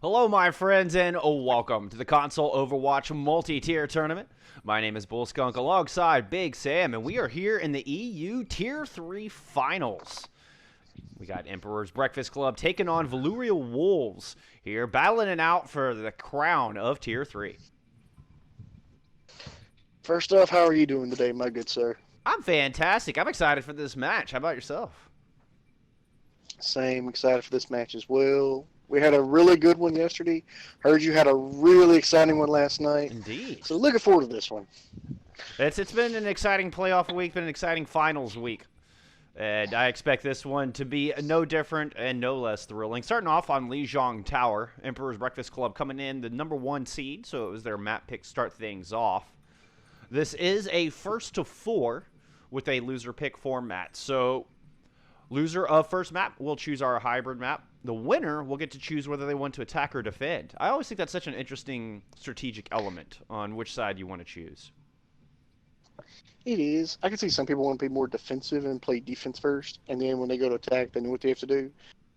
Hello, my friends, and welcome to the Console Overwatch Multi-Tier Tournament. My name is Bullskunk alongside Bigsam, and we are here in the EU Tier 3 Finals. We got Emperor's Breakfast Club taking on Velouria Wolves here, battling it out for the crown of Tier 3. First off, how are you doing today, my good sir? I'm fantastic. I'm excited for this match. How about yourself? Same, excited for this match as well. We had a really good one yesterday. Heard you had a really exciting one last night. Indeed. So looking forward to this one. It's been an exciting playoff week, been an exciting finals week. And I expect this one to be no different and no less thrilling. Starting off on Lijiang Tower, Emperor's Breakfast Club coming in the #1 seed, so it was their map pick to start things off. This is a first to 4 with a loser pick format. So loser of first map will choose our hybrid map. The winner will get to choose whether they want to attack or defend. I always think that's such an interesting strategic element on which side you want to choose. It is. I can see some people want to be more defensive and play defense first, and then when they go to attack, they know what they have to do.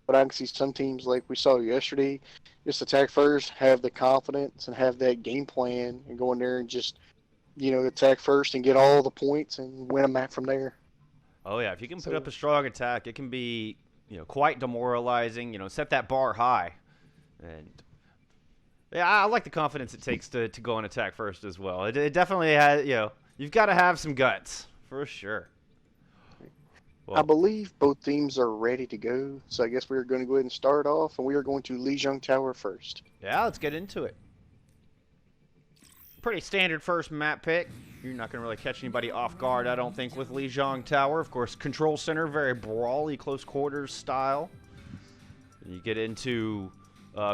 But I can see some teams, like we saw yesterday, just attack first, have the confidence, and have that game plan, and go in there and just, attack first and get all the points and win a map from there. Oh yeah, if you can put up a strong attack, it can be, quite demoralizing. Set that bar high, and yeah, I like the confidence it takes to go and attack first as well. It definitely has, you've got to have some guts for sure. Well, I believe both teams are ready to go, so I guess we're going to go ahead and start off, and we are going to Lijiang Tower first. Yeah, let's get into it. Pretty standard first map pick. You're not going to really catch anybody off guard, I don't think, with Lijiang Tower. Of course, control center, very brawly, close quarters style. You get into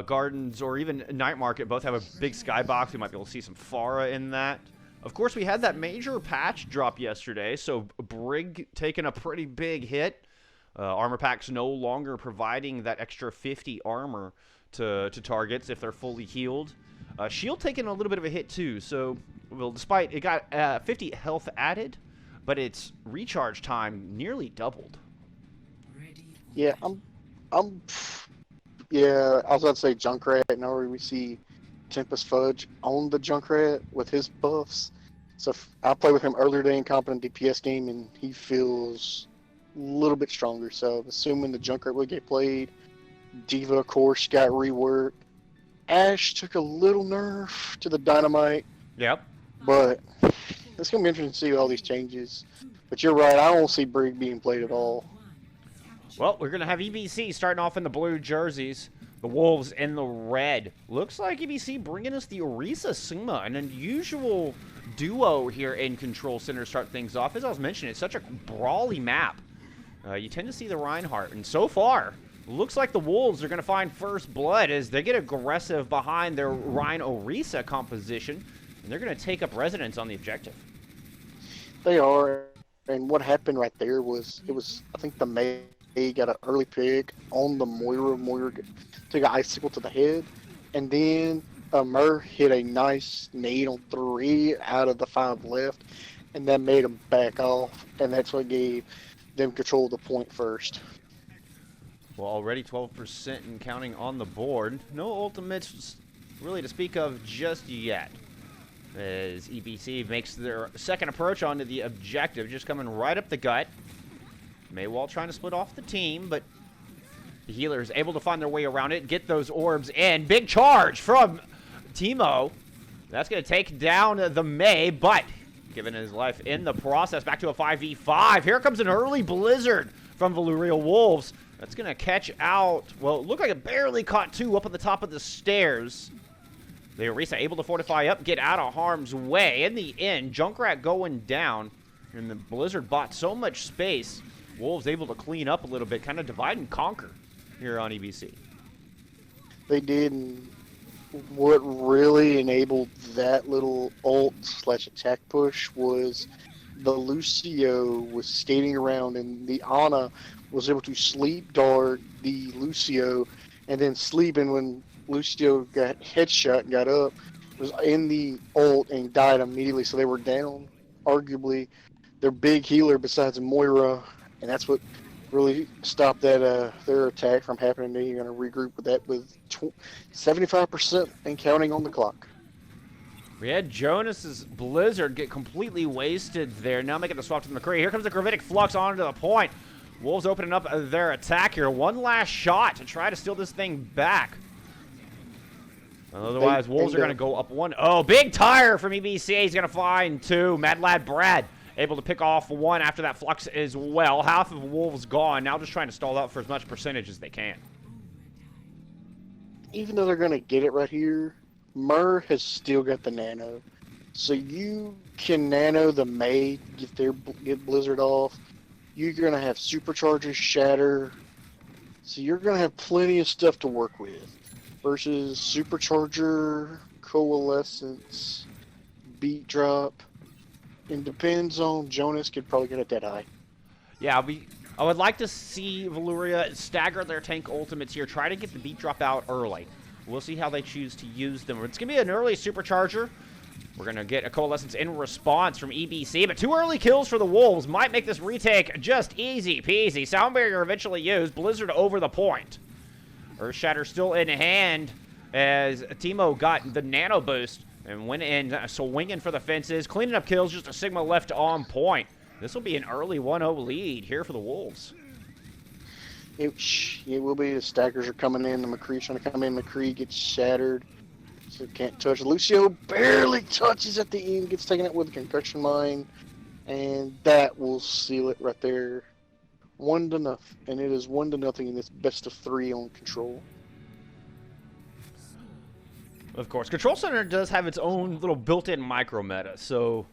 gardens or even night market. Both have a big skybox. You might be able to see some Pharah in that. Of course, we had that major patch drop yesterday, so Brig taking a pretty big hit. Armor packs no longer providing that extra 50 armor to targets if they're fully healed. Shield taking a little bit of a hit too, so despite it got 50 health added, but its recharge time nearly doubled. Yeah, I was about to say Junkrat. Now we see Tempest Fudge on the Junkrat with his buffs. So I played with him earlier today in competent DPS game, and he feels a little bit stronger. So assuming the Junkrat will get played, Diva of course got reworked. Ash took a little nerf to the Dynamite. Yep. But it's going to be interesting to see all these changes. But you're right, I don't see Brig being played at all. Well, we're going to have EBC starting off in the blue jerseys. The Wolves in the red. Looks like EBC bringing us the Orisa Suma, an unusual duo here in Control Center to start things off. As I was mentioning, it's such a brawly map. You tend to see the Reinhardt, and so far, looks like the Wolves are going to find first blood as they get aggressive behind their Rhine Orisa composition, and they're going to take up residence on the objective. They are, and what happened right there was, I think the May got an early pick on the Moira. Moira took an icicle to the head, and then Mur hit a nice nade on 3 out of the 5 left, and that made them back off, and that's what gave them control of the point first. Well, already 12% and counting on the board. No ultimates really to speak of just yet, as EBC makes their second approach onto the objective, just coming right up the gut. Maywall trying to split off the team, but the healer is able to find their way around it, get those orbs in. Big charge from Teemo. That's going to take down the May, but giving his life in the process. Back to a 5v5. Here comes an early blizzard from Velouria Wolves. That's going to catch out, well, it looked like it barely caught 2 up on the top of the stairs. The Orisa able to fortify up, get out of harm's way. In the end, Junkrat going down, and the blizzard bought so much space. Wolves able to clean up a little bit, kind of divide and conquer here on EBC. They did, and what really enabled that little ult/attack push was the Lucio was skating around, and the Ana was able to sleep dart the Lucio, and then sleeping when Lucio got headshot and got up, was in the ult and died immediately, so they were down arguably their big healer besides Moira, and that's what really stop that their attack from happening. Then you're going to regroup with that with 75% and counting on the clock. We had Jonas's Blizzard get completely wasted there. Now making the swap to the McCree. Here comes the Gravitic Flux onto the point. Wolves opening up their attack here. One last shot to try to steal this thing back. Otherwise, Wolves are going to go up 1-0. Big tire from EBC. He's going to find 2. Mad Lad Brad able to pick off 1 after that Flux as well. Half of Wolves gone. Now just trying to stall out for as much percentage as they can. Even though they're going to get it right here, Murr has still got the nano. So you can nano the May, get Blizzard off. You're going to have Superchargers, Shatter. So you're going to have plenty of stuff to work with. Versus Supercharger, Coalescence, Beat Drop. It depends on Jonas, could probably get a Deadeye. Yeah, I would like to see Velouria stagger their tank ultimates here. Try to get the Beat Drop out early. We'll see how they choose to use them. It's going to be an early Supercharger. We're going to get a Coalescence in response from EBC, but 2 early kills for the Wolves might make this retake just easy peasy. Sound Barrier eventually used. Blizzard over the point. Earth Shatter still in hand as Timo got the nano boost and went in swinging for the fences. Cleaning up kills, just a Sigma left on point. This will be an early 1-0 lead here for the Wolves. It will be. The stackers are coming in. The McCree's trying to come in. McCree gets shattered. So can't touch. Lucio barely touches at the end. Gets taken out with a concussion mine. And that will seal it right there. 1-0. And it is 1-0 in this best of 3 on Control. Of course. Control Center does have its own little built-in micro meta. So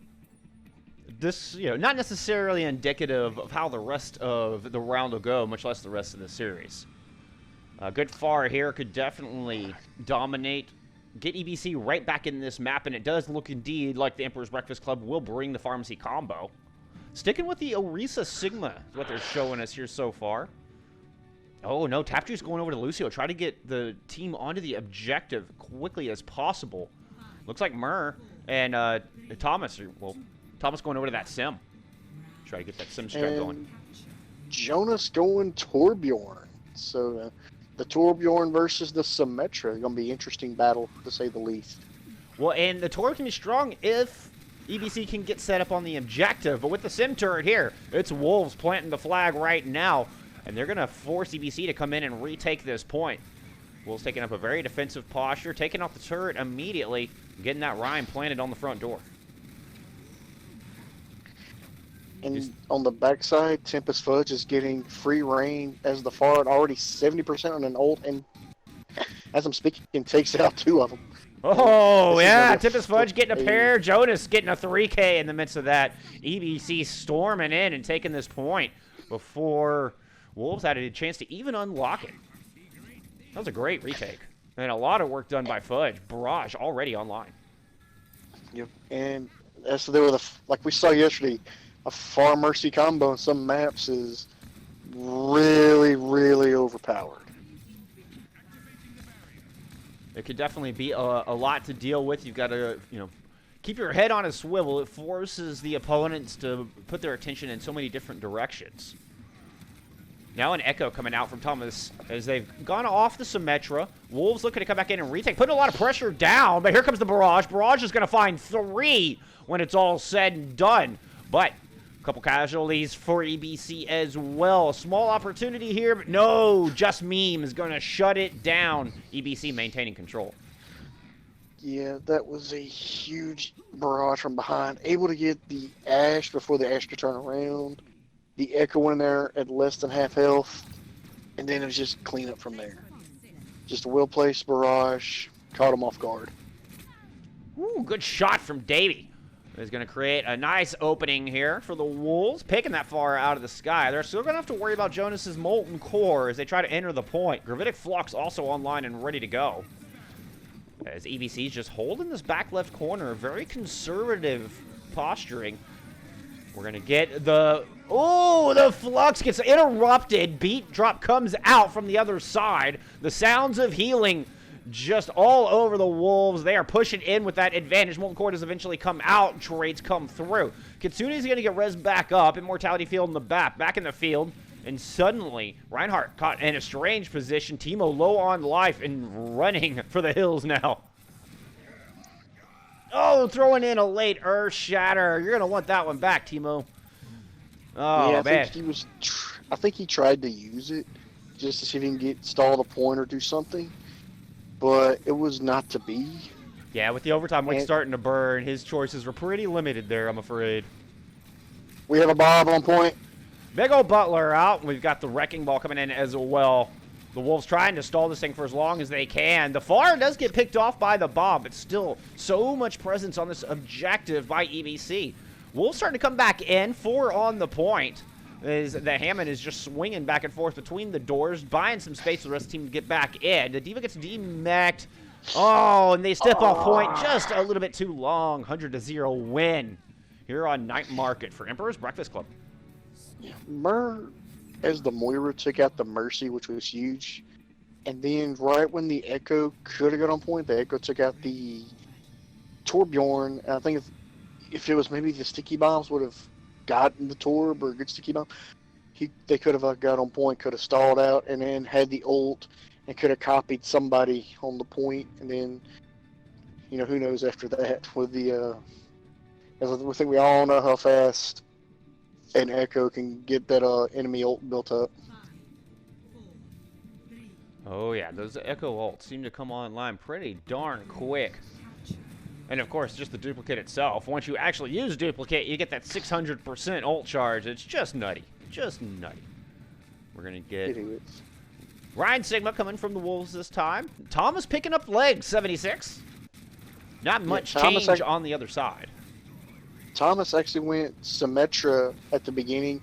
this, not necessarily indicative of how the rest of the round will go, much less the rest of the series. Good Far here could definitely dominate, get EBC right back in this map, and it does look indeed like the Emperor's Breakfast Club will bring the Pharmacy combo. Sticking with the Orisa Sigma is what they're showing us here so far. Oh no, Tapjuice going over to Lucio. Try to get the team onto the objective quickly as possible. Looks like Murr and Thomas going over to that Sim. Try to get that Sim strat going. Jonas going Torbjorn. So the Torbjorn versus the Symmetra is going to be an interesting battle, to say the least. Well, and the Tor can be strong if EBC can get set up on the objective. But with the Sim turret here, it's Wolves planting the flag right now. And they're going to force EBC to come in and retake this point. Wolves taking up a very defensive posture, taking off the turret immediately, getting that Rhyme planted on the front door. And on the backside, Tempest Fudge is getting free reign as the Fard already 70% on an ult, and as I'm speaking, takes out 2 of them. Oh, yeah, Tempest Fudge getting a pair, Jonas getting a 3K in the midst of that. EBC storming in and taking this point before Wolves had a chance to even unlock it. That was a great retake. And a lot of work done by Fudge. Barrage already online. Yep, and as they were like we saw yesterday, a Far Mercy combo on some maps is really, really overpowered. It could definitely be a lot to deal with. You've got to, keep your head on a swivel. It forces the opponents to put their attention in so many different directions. Now an Echo coming out from Thomas as they've gone off the Symmetra. Wolves looking to come back in and retake. Putting a lot of pressure down, but here comes the Barrage. Barrage is going to find 3 when it's all said and done. But a couple casualties for EBC as well. A small opportunity here, but no. Just Meme is going to shut it down. EBC maintaining control. Yeah, that was a huge Barrage from behind. Able to get the Ash before the Ash could turn around. The Echo in there at less than half health, and then it was just clean up from there. Just a well-placed Barrage, caught him off guard. Ooh, good shot from Davey. He's going to create a nice opening here for the Wolves, picking that far out of the sky. They're still going to have to worry about Jonas's Molten Core as they try to enter the point. Gravitic Flux also online and ready to go. As EBC's just holding this back left corner, very conservative posturing. We're going to get the... Oh, the Flux gets interrupted. Beat Drop comes out from the other side. The sounds of healing just all over the Wolves. They are pushing in with that advantage. Molten Core does eventually come out. Trades come through. Kitsune's going to get res back up. Immortality Field in the back. Back in the field And suddenly, Reinhardt caught in a strange position. Teemo low on life and running for the hills now. Oh, throwing in a late Earth Shatter. You're going to want that one back, Teemo. Oh, yeah, man. I think he tried to use it just to see if he can stall the point or do something, but it was not to be. Yeah, with the overtime wing starting to burn, his choices were pretty limited there, I'm afraid. We have a Bob on point. Big ol' Butler out. We've got the Wrecking Ball coming in as well. The Wolves trying to stall this thing for as long as they can. The FAR does get picked off by the bomb, but still so much presence on this objective by EBC. Wolves starting to come back in. 4 on the point. As the Hammond is just swinging back and forth between the doors, buying some space for the rest of the team to get back in. The Diva gets demeched. Oh, and they step off point just a little bit too long. 100-0 win here on Night Market for Emperor's Breakfast Club. As the Moira took out the Mercy, which was huge, and then right when the Echo could have got on point, the Echo took out the Torbjorn. And I think if it was maybe the sticky bombs would have gotten the Torb or a good sticky bomb, they could have got on point, could have stalled out, and then had the ult and could have copied somebody on the point, and then who knows after that with the. I think we all know how fast an Echo can get that enemy ult built up. Oh yeah, those Echo ults seem to come online pretty darn quick. And of course, just the duplicate itself. Once you actually use duplicate, you get that 600% ult charge. It's just nutty. Just nutty. We're going to get Ryan Sigma coming from the Wolves this time. Thomas picking up legs, 76. Not much change on the other side. Thomas actually went Symmetra at the beginning.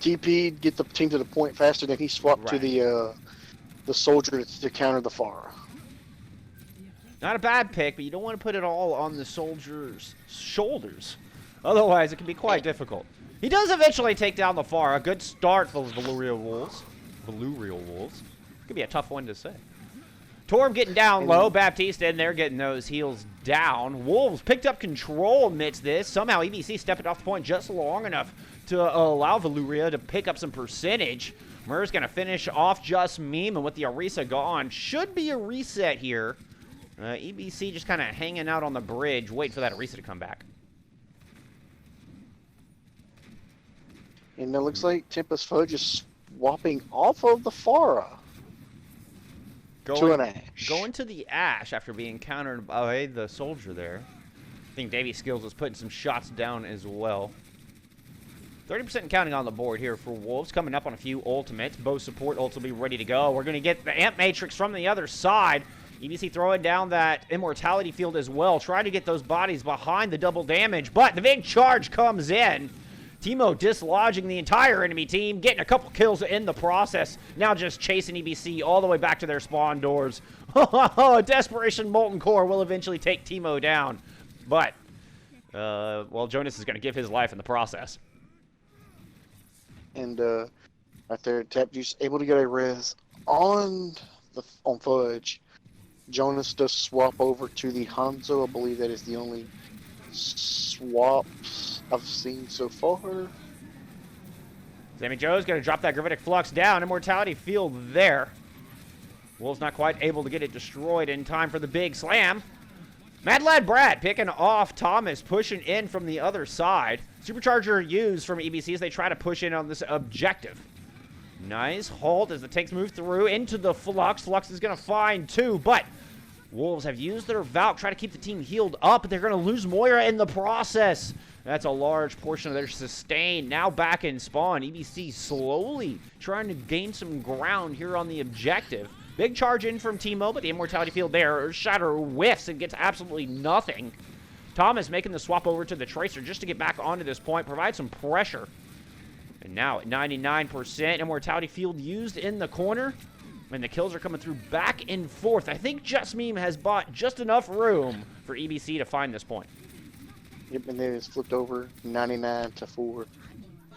TP'd, get the team to the point faster, then he swapped to the soldier to counter the FAR. Not a bad pick, but you don't want to put it all on the soldier's shoulders. Otherwise, it can be quite difficult. He does eventually take down the FAR. A good start for the Velouria Wolves. Could be a tough one to say. Torb getting down low. Baptiste in there getting those heals down. Wolves picked up control amidst this. Somehow EBC stepping off the point just long enough to allow Velouria to pick up some percentage. Murr's going to finish off just Meme, and with the Orisa gone, should be a reset here. EBC just kind of hanging out on the bridge, wait for that Orisa to come back. And it looks like Tempest Fudge is swapping off of the Farah. To an Ash. Going to the Ash after being countered by the soldier there. I think Davey Skills was putting some shots down as well. 30% counting on the board here for Wolves. Coming up on a few ultimates. Both support ults will be ready to go. We're going to get the Amp Matrix from the other side. EBC throwing down that Immortality Field as well. Trying to get those bodies behind the double damage. But the big charge comes in. Teemo dislodging the entire enemy team. Getting a couple kills in the process. Now just chasing EBC all the way back to their spawn doors. Desperation Molten Core will eventually take Teemo down. But, well, Jonas is going to give his life in the process. And right there, Tap Juice able to get a res on Fudge. Jonas does swap over to the Hanzo. I believe that is the only swaps I've seen so far. Sammy Joe's going to drop that Gravitic Flux down. Immortality Field there. Wolves not quite able to get it destroyed in time for the big slam. Mad Lad Brad picking off Thomas, pushing in from the other side. Supercharger used from EBC as they try to push in on this objective. Nice halt as the tanks move through into the Flux. Flux is going to find two, but Wolves have used their Valk, try to keep the team healed up, but they're going to lose Moira in the process. That's a large portion of their sustain. Now back in spawn. EBC slowly trying to gain some ground here on the objective. Big charge in from Teemo, but the Immortality Field there. Shatter whiffs and gets absolutely nothing. Thomas making the swap over to the Tracer just to get back onto this point, provide some pressure. And now at 99%, Immortality Field used in the corner. And the kills are coming through back and forth. I think Just Meme has bought just enough room for EBC to find this point. Yep, and then it's flipped over 99-4.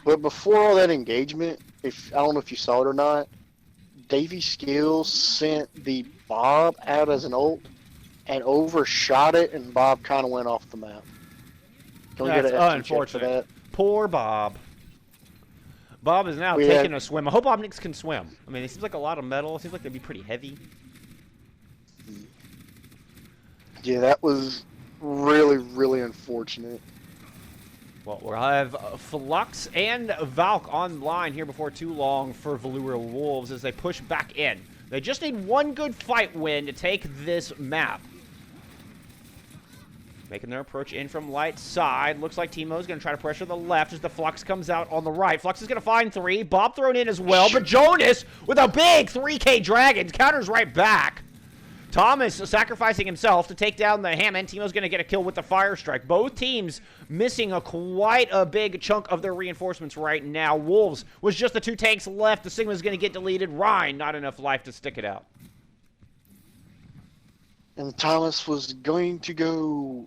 But before all that engagement, I don't know if you saw it or not, Davey Skills sent the Bob out as an ult and overshot it, and Bob kind of went off the map. Can we get an FT check for that? Poor Bob. Bob is now We taking had- a swim. I hope Omnix can swim. I mean, it seems like a lot of metal. It seems like they'd be pretty heavy. Yeah, that was really, really unfortunate. Well, we'll have Flux and Valk online here before too long for Velouria Wolves as they push back in. They just need one good fight win to take this map. Making their approach in from light side. Looks like Teemo's going to try to pressure the left as the Flux comes out on the right. Flux is going to find 3. Bob thrown in as well, but Jonas with a big 3K Dragon counters right back. Thomas sacrificing himself to take down the Hammond. Teemo's going to get a kill with the Fire Strike. Both teams missing quite a big chunk of their reinforcements right now. Wolves was just the 2 tanks left. The Sigma's going to get deleted. Rhine, not enough life to stick it out. And Thomas was going to go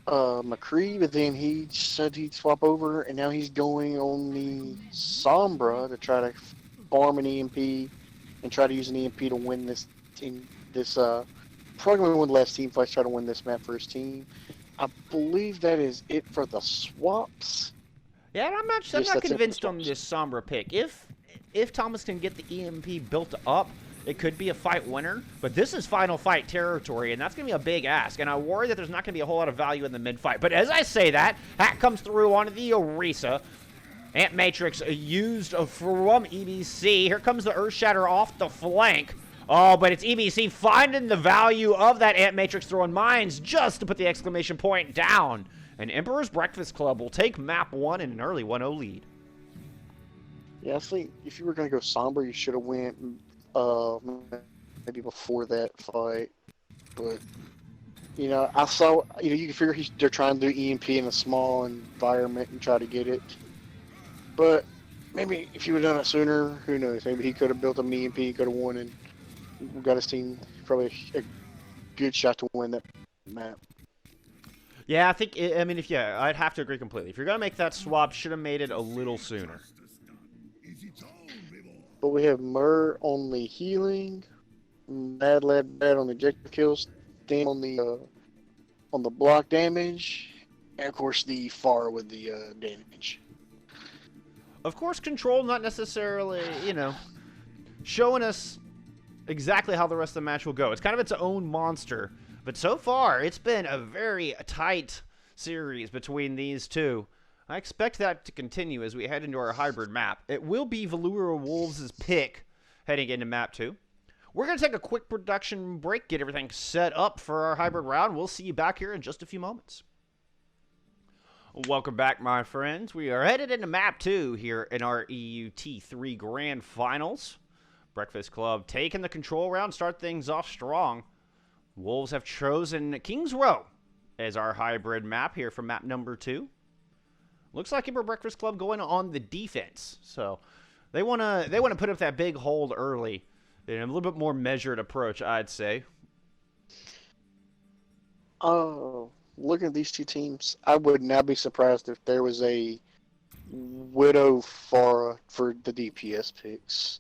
McCree, but then he said he'd swap over, and now he's going on the Sombra to try to farm an EMP and try to use an EMP to win this team. Probably going to win the last team fights, try to win this map for his team. I believe that is it for the swaps. Yeah, I'm not Yes, that's it for convinced on swaps. this Sombra pick. If Thomas can get the EMP built up, it could be a fight winner. But this is final fight territory, and that's going to be a big ask. And I worry that there's not going to be a whole lot of value in the mid-fight. But as I say that, Hack comes through onto the Orisa. Ant Matrix used from EBC. Here comes the Earthshatter off the flank. Oh, but it's EBC finding the value of that Ant Matrix throwing mines just to put the exclamation point down. And Emperor's Breakfast Club will take map 1 in an early 1-0 lead. Yeah, I think if you were going to go Sombra, you should have went maybe before that fight. But, you know, I saw, you know, you can figure they're trying to do EMP in a small environment and try to get it. But maybe if you would have done it sooner, who knows? Maybe he could have built an EMP, could have won, and got his team probably a good shot to win that map. Yeah, I think, I mean, I'd have to agree completely. If you're going to make that swap, should have made it a little sooner. But we have Murr on the healing, Mad Lad Bad on the objective kills, Stan on the block damage, and of course the Far with the damage. Of course, Control not necessarily, you know, showing us exactly how the rest of the match will go. It's kind of its own monster. But so far, it's been a very tight series between these two. I expect that to continue as we head into our hybrid map. It will be Velouria Wolves' pick heading into map 2. We're going to take a quick production break, get everything set up for our hybrid round. We'll see you back here in just a few moments. Welcome back, my friends. We are headed into map 2 here in our EUT3 Grand Finals. Breakfast Club taking the control round, start things off strong. Wolves have chosen Kings Row as our hybrid map here for map number 2. Looks like Emperor Breakfast Club going on the defense. So they want to put up that big hold early in a little bit more measured approach, I'd say. Oh, looking at these two teams, I would not be surprised if there was a Widow Farah for the DPS picks.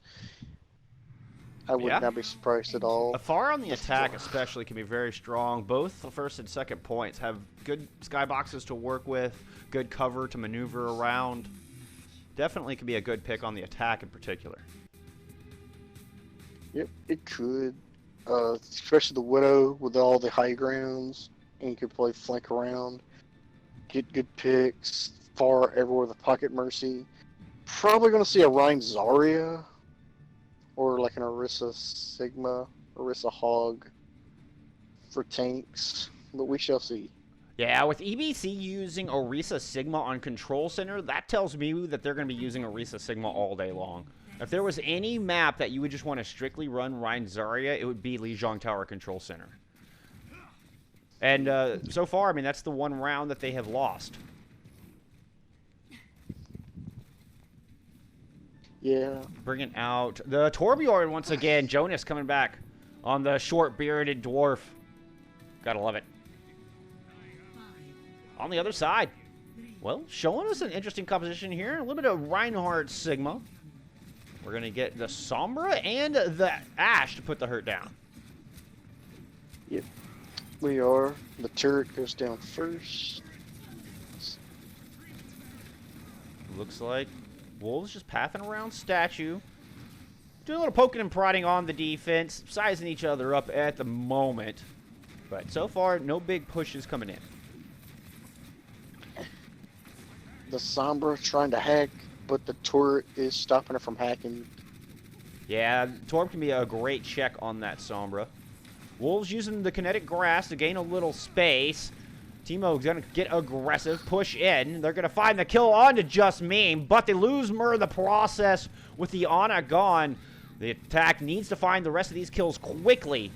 I would not be surprised at all. A Far on the attack especially can be very strong. Both the first and second points have good skyboxes to work with, good cover to maneuver around. Definitely could be a good pick on the attack in particular. Yep, it could. Especially the Widow with all the high grounds, and you could play flank around, get good picks, Far everywhere with a Pocket Mercy. Probably going to see a Rhine Zarya. Or like an Orisa Sigma, Orisa Hog for tanks, but we shall see. Yeah, with EBC using Orisa Sigma on Control Center, that tells me that they're going to be using Orisa Sigma all day long. If there was any map that you would just want to strictly run Rhine Zarya, it would be Lijiang Tower Control Center. And so far, I mean, that's the one round that they have lost. Yeah. Bringing out the Torbjorn once again. Jonas coming back on the short-bearded dwarf. Gotta love it. On the other side, well, showing us an interesting composition here. A little bit of Reinhardt Sigma. We're going to get the Sombra and the Ash to put the hurt down. Yep. We are. The turret goes down first. Looks like Wolves just pathing around statue. Doing a little poking and prodding on the defense, sizing each other up at the moment. But so far, no big pushes coming in. The Sombra trying to hack, but the turret is stopping her from hacking. Yeah, Torb can be a great check on that Sombra. Wolves using the kinetic grass to gain a little space. Teemo's going to get aggressive, push in. They're going to find the kill onto Just Meme, but they lose Mur in the process with the Ana gone. The attack needs to find the rest of these kills quickly,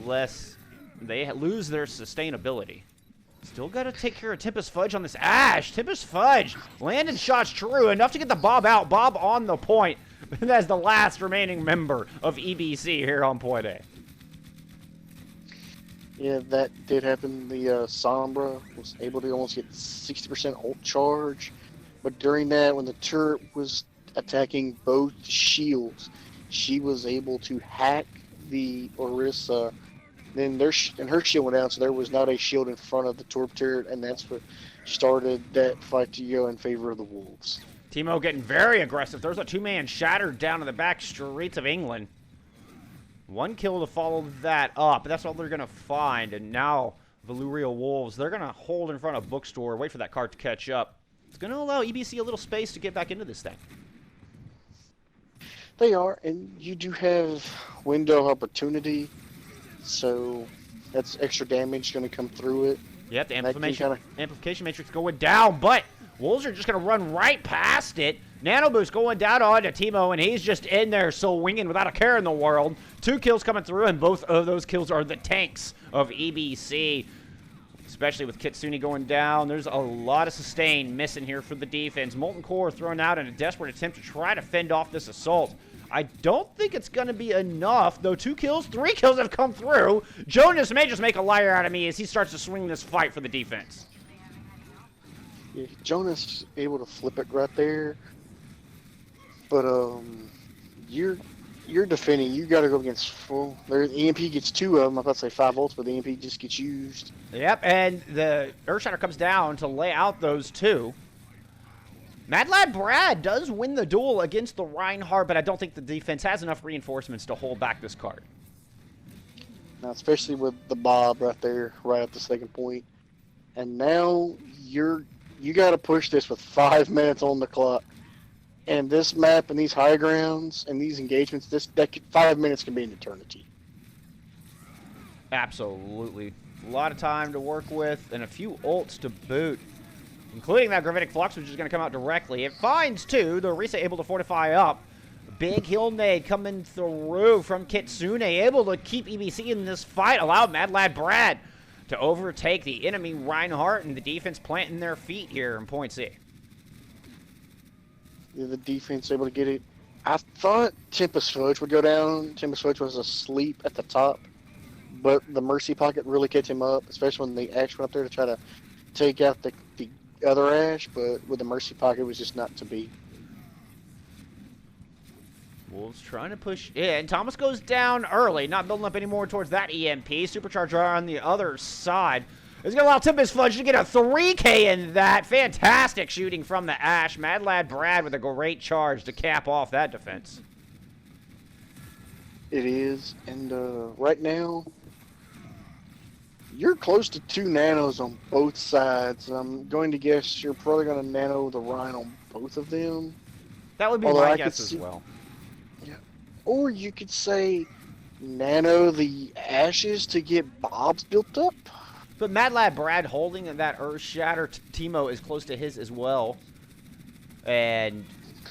lest they lose their sustainability. Still got to take care of Tempest Fudge on this Ash. Tempest Fudge landing shots true, enough to get the Bob out. Bob on the point. That's the last remaining member of EBC here on Point A. Yeah, that did happen. The Sombra was able to almost get 60% ult charge. But during that, when the turret was attacking both shields, she was able to hack the Orisa. Then her shield went down, so there was not a shield in front of the Torp turret, and that's what started that fight to go in favor of the Wolves. Teemo getting very aggressive. There's a two-man shattered down in the back streets of England. One kill to follow that up, but that's all they're going to find. And now, Velouria Wolves, they're going to hold in front of Bookstore, wait for that cart to catch up. It's going to allow EBC a little space to get back into this thing. They are, and you do have window of opportunity, so that's extra damage going to come through it. Yep, the amplification matrix going down, but Wolves are just going to run right past it. Nano Boost going down onto Teemo, and he's just in there swinging without a care in the world. 2 kills coming through, and both of those kills are the tanks of EBC. Especially with Kitsune going down. There's a lot of sustain missing here for the defense. Molten Core thrown out in a desperate attempt to try to fend off this assault. I don't think it's going to be enough, though 2 kills, 3 kills have come through. Jonas may just make a liar out of me as he starts to swing this fight for the defense. Yeah, Jonas able to flip it right there. But you're defending. You got to go against full. There's EMP gets 2 of them. I thought to say 5 volts, but the EMP just gets used. Yep, and the Earthshatter comes down to lay out those 2. Mad Lad Brad does win the duel against the Reinhardt, but I don't think the defense has enough reinforcements to hold back this card. Now, especially with the Bob right there, right at the second point. And now you got to push this with 5 minutes on the clock. And this map and these high grounds and these engagements, 5 minutes can be an eternity. Absolutely. A lot of time to work with and a few ults to boot, including that Gravitic Flux, which is going to come out directly. It finds 2. The Orisa able to fortify up. Big Heal Nade coming through from Kitsune, able to keep EBC in this fight, allow Mad Lad Brad to overtake the enemy Reinhardt, and the defense planting their feet here in Point C. Yeah, the defense able to get it. I thought Tempest Fudge would go down. Tempest Fudge was asleep at the top, but the Mercy Pocket really kept him up, especially when the Ash went up there to try to take out the other Ash, but with the Mercy Pocket, it was just not to be. Wolves trying to push in. Thomas goes down early, not building up anymore towards that EMP. Supercharger on the other side. It's going to allow Tempest Fudge to get a 3K in that. Fantastic shooting from the Ash. Mad Lad Brad with a great charge to cap off that defense. It is, and right now, you're close to 2 nanos on both sides. I'm going to guess you're probably going to nano the Rhine on both of them. That would be my guess as well. Yeah. Or you could say nano the Ashes to get Bobs built up. But Mad Lad Brad holding that Earth Shatter Teemo is close to his as well. And,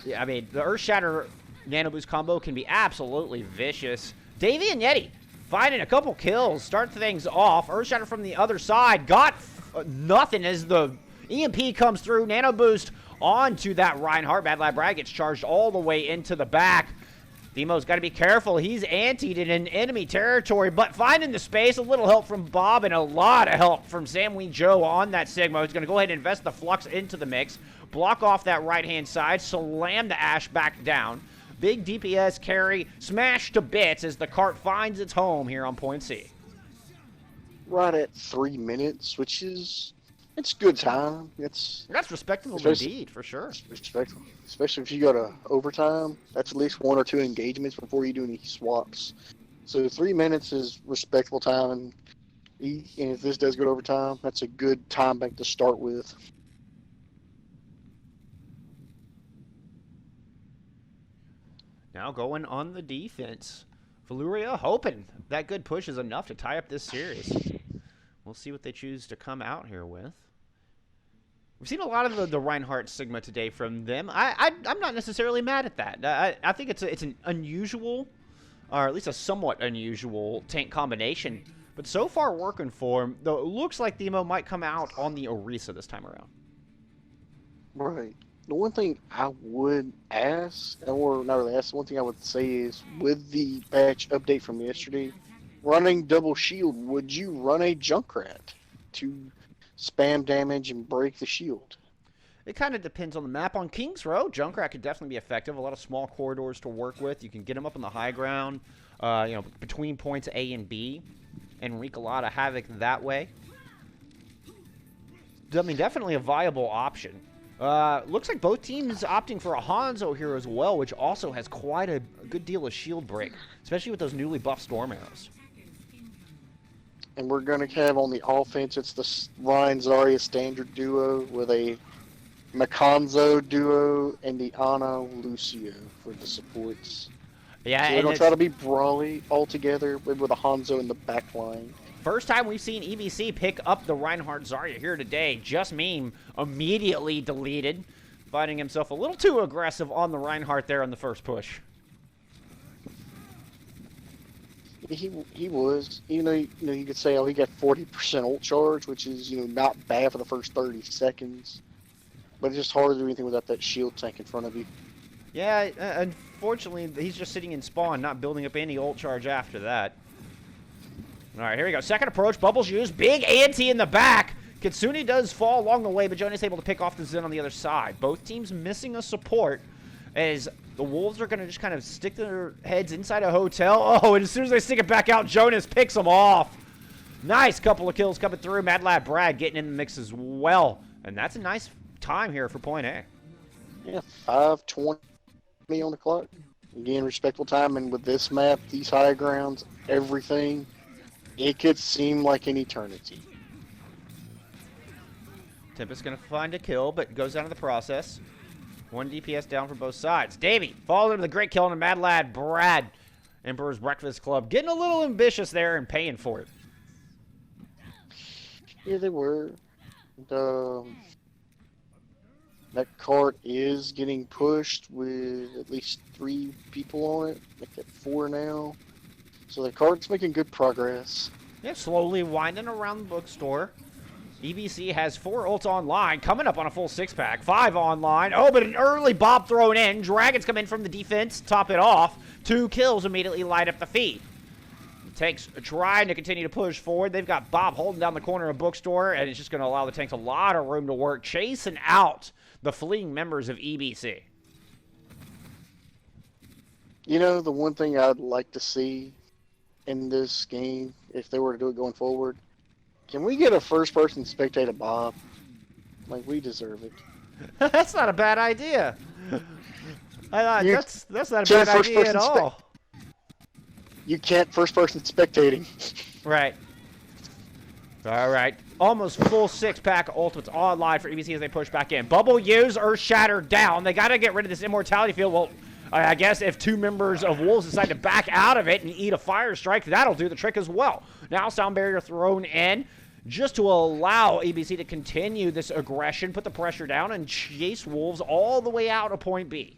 yeah, I mean, the Earth Shatter Nano Boost combo can be absolutely vicious. Davey and Yeti finding a couple kills, start things off. Earth Shatter from the other side got nothing as the EMP comes through. Nano Boost onto that Reinhardt. Mad Lad Brad gets charged all the way into the back. Demo's got to be careful. He's antied in enemy territory, but finding the space, a little help from Bob and a lot of help from Samwee Joe on that Sigma. He's going to go ahead and invest the Flux into the mix, block off that right-hand side, slam the Ash back down. Big DPS carry, smash to bits as the cart finds its home here on Point C. Right at 3 minutes, which is It's good time. That's respectable especially indeed, for sure. respectful, especially if you go to overtime. That's at least 1 or 2 engagements before you do any swaps. So 3 minutes is respectable time, and if this does go to overtime, that's a good time bank to start with. Now going on the defense. Velouria hoping that good push is enough to tie up this series. We'll see what they choose to come out here with. We've seen a lot of the Reinhardt Sigma today from them. I'm not necessarily mad at that. I think it's an unusual, or at least a somewhat unusual tank combination. But so far working for him, though it looks like the MO might come out on the Orisa this time around. Right. The one thing I would ask, or not really ask, the one thing I would say is, with the patch update from yesterday, running double shield, would you run a Junkrat to spam damage and break the shield? It kind of depends on the map. On King's Row, Junkrat could definitely be effective. A lot of small corridors to work with. You can get them up on the high ground, between points A and B, and wreak a lot of havoc that way. I mean, definitely a viable option. Looks like both teams opting for a Hanzo here as well, which also has quite a good deal of shield break, especially with those newly buffed Storm Arrows. And we're going to have on the offense, it's the Ryan Zarya standard duo with a Makanzo duo and the Ana Lucio for the supports. Yeah, so they're going to try to be brawly all together with a Hanzo in the back line. First time we've seen EBC pick up the Reinhardt Zarya here today. Just Meme immediately deleted, finding himself a little too aggressive on the Reinhardt there on the first push. He was, you could say, oh, he got 40% ult charge, which is, not bad for the first 30 seconds. But it's just hard to do anything without that shield tank in front of you. Yeah, unfortunately, he's just sitting in spawn, not building up any ult charge after that. All right, here we go. Second approach, bubbles used. Big ante in the back. Kitsune does fall along the way, but Jonas able to pick off the Zen on the other side. Both teams missing a support as the Wolves are going to just kind of stick their heads inside a hotel. Oh, and as soon as they stick it back out, Jonas picks them off. Nice couple of kills coming through. Mad Lad Brad getting in the mix as well. And that's a nice time here for point A. Yeah, 5:20 on the clock. Again, respectful time. And with this map, these high grounds, everything, it could seem like an eternity. Tempest going to find a kill, but goes down to the process. 1 DPS down for both sides. Davey falls into the great kill on a Mad Lad Brad. Emperor's Breakfast Club getting a little ambitious there and paying for it. Yeah, they were. That cart is getting pushed with at least 3 people on it. Make it 4 now. So the cart's making good progress. Yeah, slowly winding around the bookstore. EBC has 4 ults online, coming up on a full 6-pack. 5 online. Oh, but an early Bob thrown in. Dragons come in from the defense, top it off. 2 kills immediately light up the feed. Tanks trying to continue to push forward. They've got Bob holding down the corner of bookstore, and it's just going to allow the tanks a lot of room to work, chasing out the fleeing members of EBC. The one thing I'd like to see in this game, if they were to do it going forward, can we get a first-person spectator Bob? Like, we deserve it. That's not a bad idea. That's not a bad idea at all. You can't first-person spectating. Right. All right. Almost full 6-pack ultimates online for EBC as they push back in. Bubble use, Earth Shatter down. They got to get rid of this immortality field. Well, I guess if 2 members of Wolves decide to back out of it and eat a fire strike, that'll do the trick as well. Now sound barrier thrown in just to allow EBC to continue this aggression, put the pressure down, and chase Wolves all the way out of point B.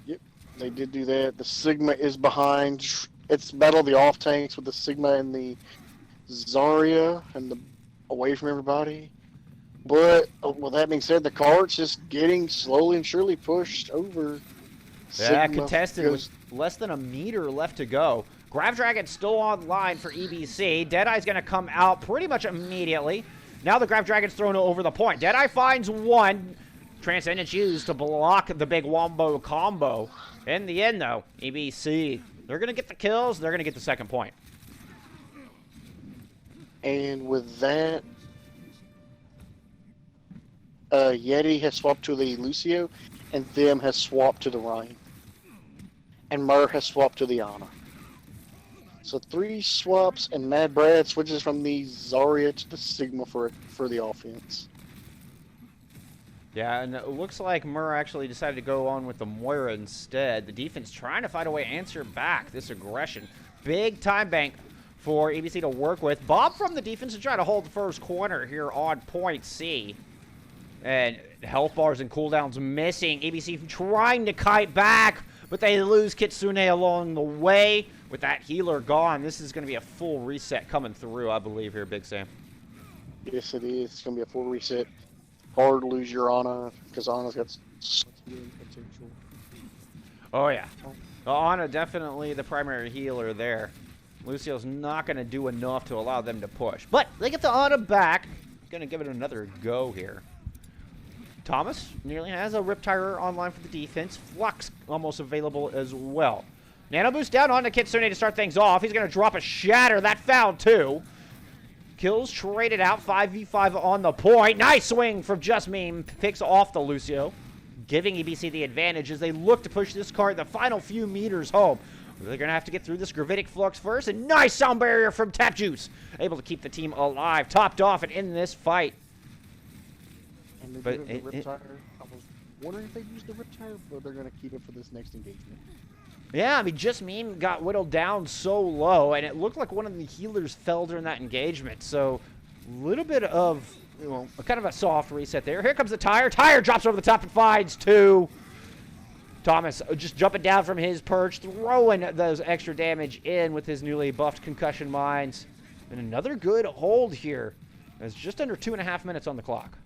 Yep, they did do that. The Sigma is behind. It's Battle of the Off Tanks with the Sigma and the Zarya and the away from everybody. But with that being said, the cart's just getting slowly and surely pushed over. Yeah, contested with less than a meter left to go. Grav Dragon's still online for EBC. Deadeye's going to come out pretty much immediately. Now the Grav Dragon's thrown over the point. Deadeye finds 1. Transcendence used to block the big wombo combo. In the end, though, EBC, they're going to get the kills. They're going to get the second point. And with that, Yeti has swapped to the Lucio, and Them has swapped to the Ryan. And Murr has swapped to the Ana. So 3 swaps, and Mad Brad switches from the Zarya to the Sigma for the offense. Yeah, and it looks like Murr actually decided to go on with the Moira instead. The defense trying to find a way to answer back this aggression. Big time bank for EBC to work with. Bob from the defense to try to hold the first corner here on point C. And health bars and cooldowns missing. EBC trying to kite back, but they lose Kitsune along the way. With that healer gone, this is going to be a full reset coming through, I believe, here, Big Sam. Yes, it is. It's going to be a full reset. Hard to lose your Ana, because Ana's got such healing potential. Oh, yeah. Ana definitely the primary healer there. Lucio's not going to do enough to allow them to push. But they get the Ana back. Going to give it another go here. Thomas nearly has a Riptire online for the defense. Flux almost available as well. Nano Boost down onto Kitsune to start things off. He's going to drop a Shatter. That fouled too. Kills traded out. 5v5 on the point. Nice swing from Just Meme. Picks off the Lucio, giving EBC the advantage as they look to push this card the final few meters home. They're going to have to get through this Gravitic Flux first. And nice sound barrier from Tap Juice. Able to keep the team alive. Topped off and in this fight. And they did the Riptire. I was wondering if they used the Riptire, but they're going to keep it for this next engagement. Yeah, I mean, Just Meme got whittled down so low, and it looked like one of the healers fell during that engagement. So, a little bit of, you know, kind of a soft reset there. Here comes the Tire. Tire drops over the top and finds 2. Thomas just jumping down from his perch, throwing those extra damage in with his newly buffed concussion mines. And another good hold here. It's just under 2.5 minutes on the clock.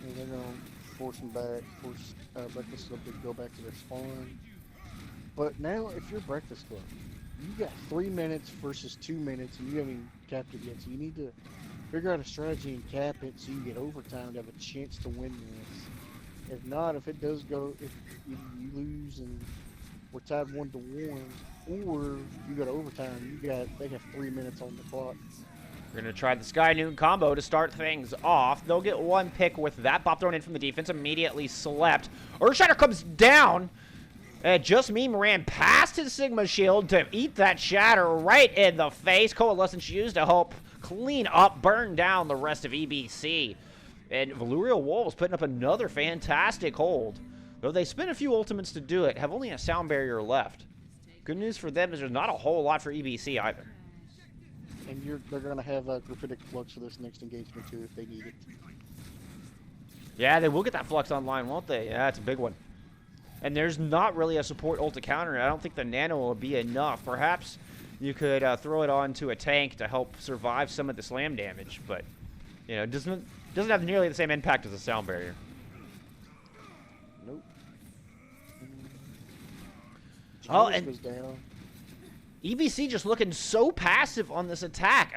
And they're going to force them back, force Breakfast Club to go back to their spawn. But now, if you're Breakfast Club, you got 3 minutes versus 2 minutes, and you haven't capped it yet. So you need to figure out a strategy and cap it so you get overtime to have a chance to win this. If not, if it does go, if you lose and we're tied 1-1, or you got overtime, they have 3 minutes on the clock. We're going to try the Sky Noon combo to start things off. They'll get 1 pick with that. Bop thrown in from the defense, immediately slept. Earthshatter comes down. Just Meme ran past his Sigma shield to eat that Shatter right in the face. Coalescence used to help clean up, burn down the rest of EBC. And Velouria Wolves putting up another fantastic hold. Though they spent a few ultimates to do it, have only a sound barrier left. Good news for them is there's not a whole lot for EBC either. And they're going to have a Gravitic Flux for this next engagement too if they need it. Yeah, they will get that Flux online, won't they? Yeah, it's a big one. And there's not really a support ult to counter it. I don't think the Nano will be enough. Perhaps you could throw it onto a tank to help survive some of the slam damage, but you know, it doesn't have nearly the same impact as a sound barrier. Nope. Oh, and goes down. EBC just looking so passive on this attack.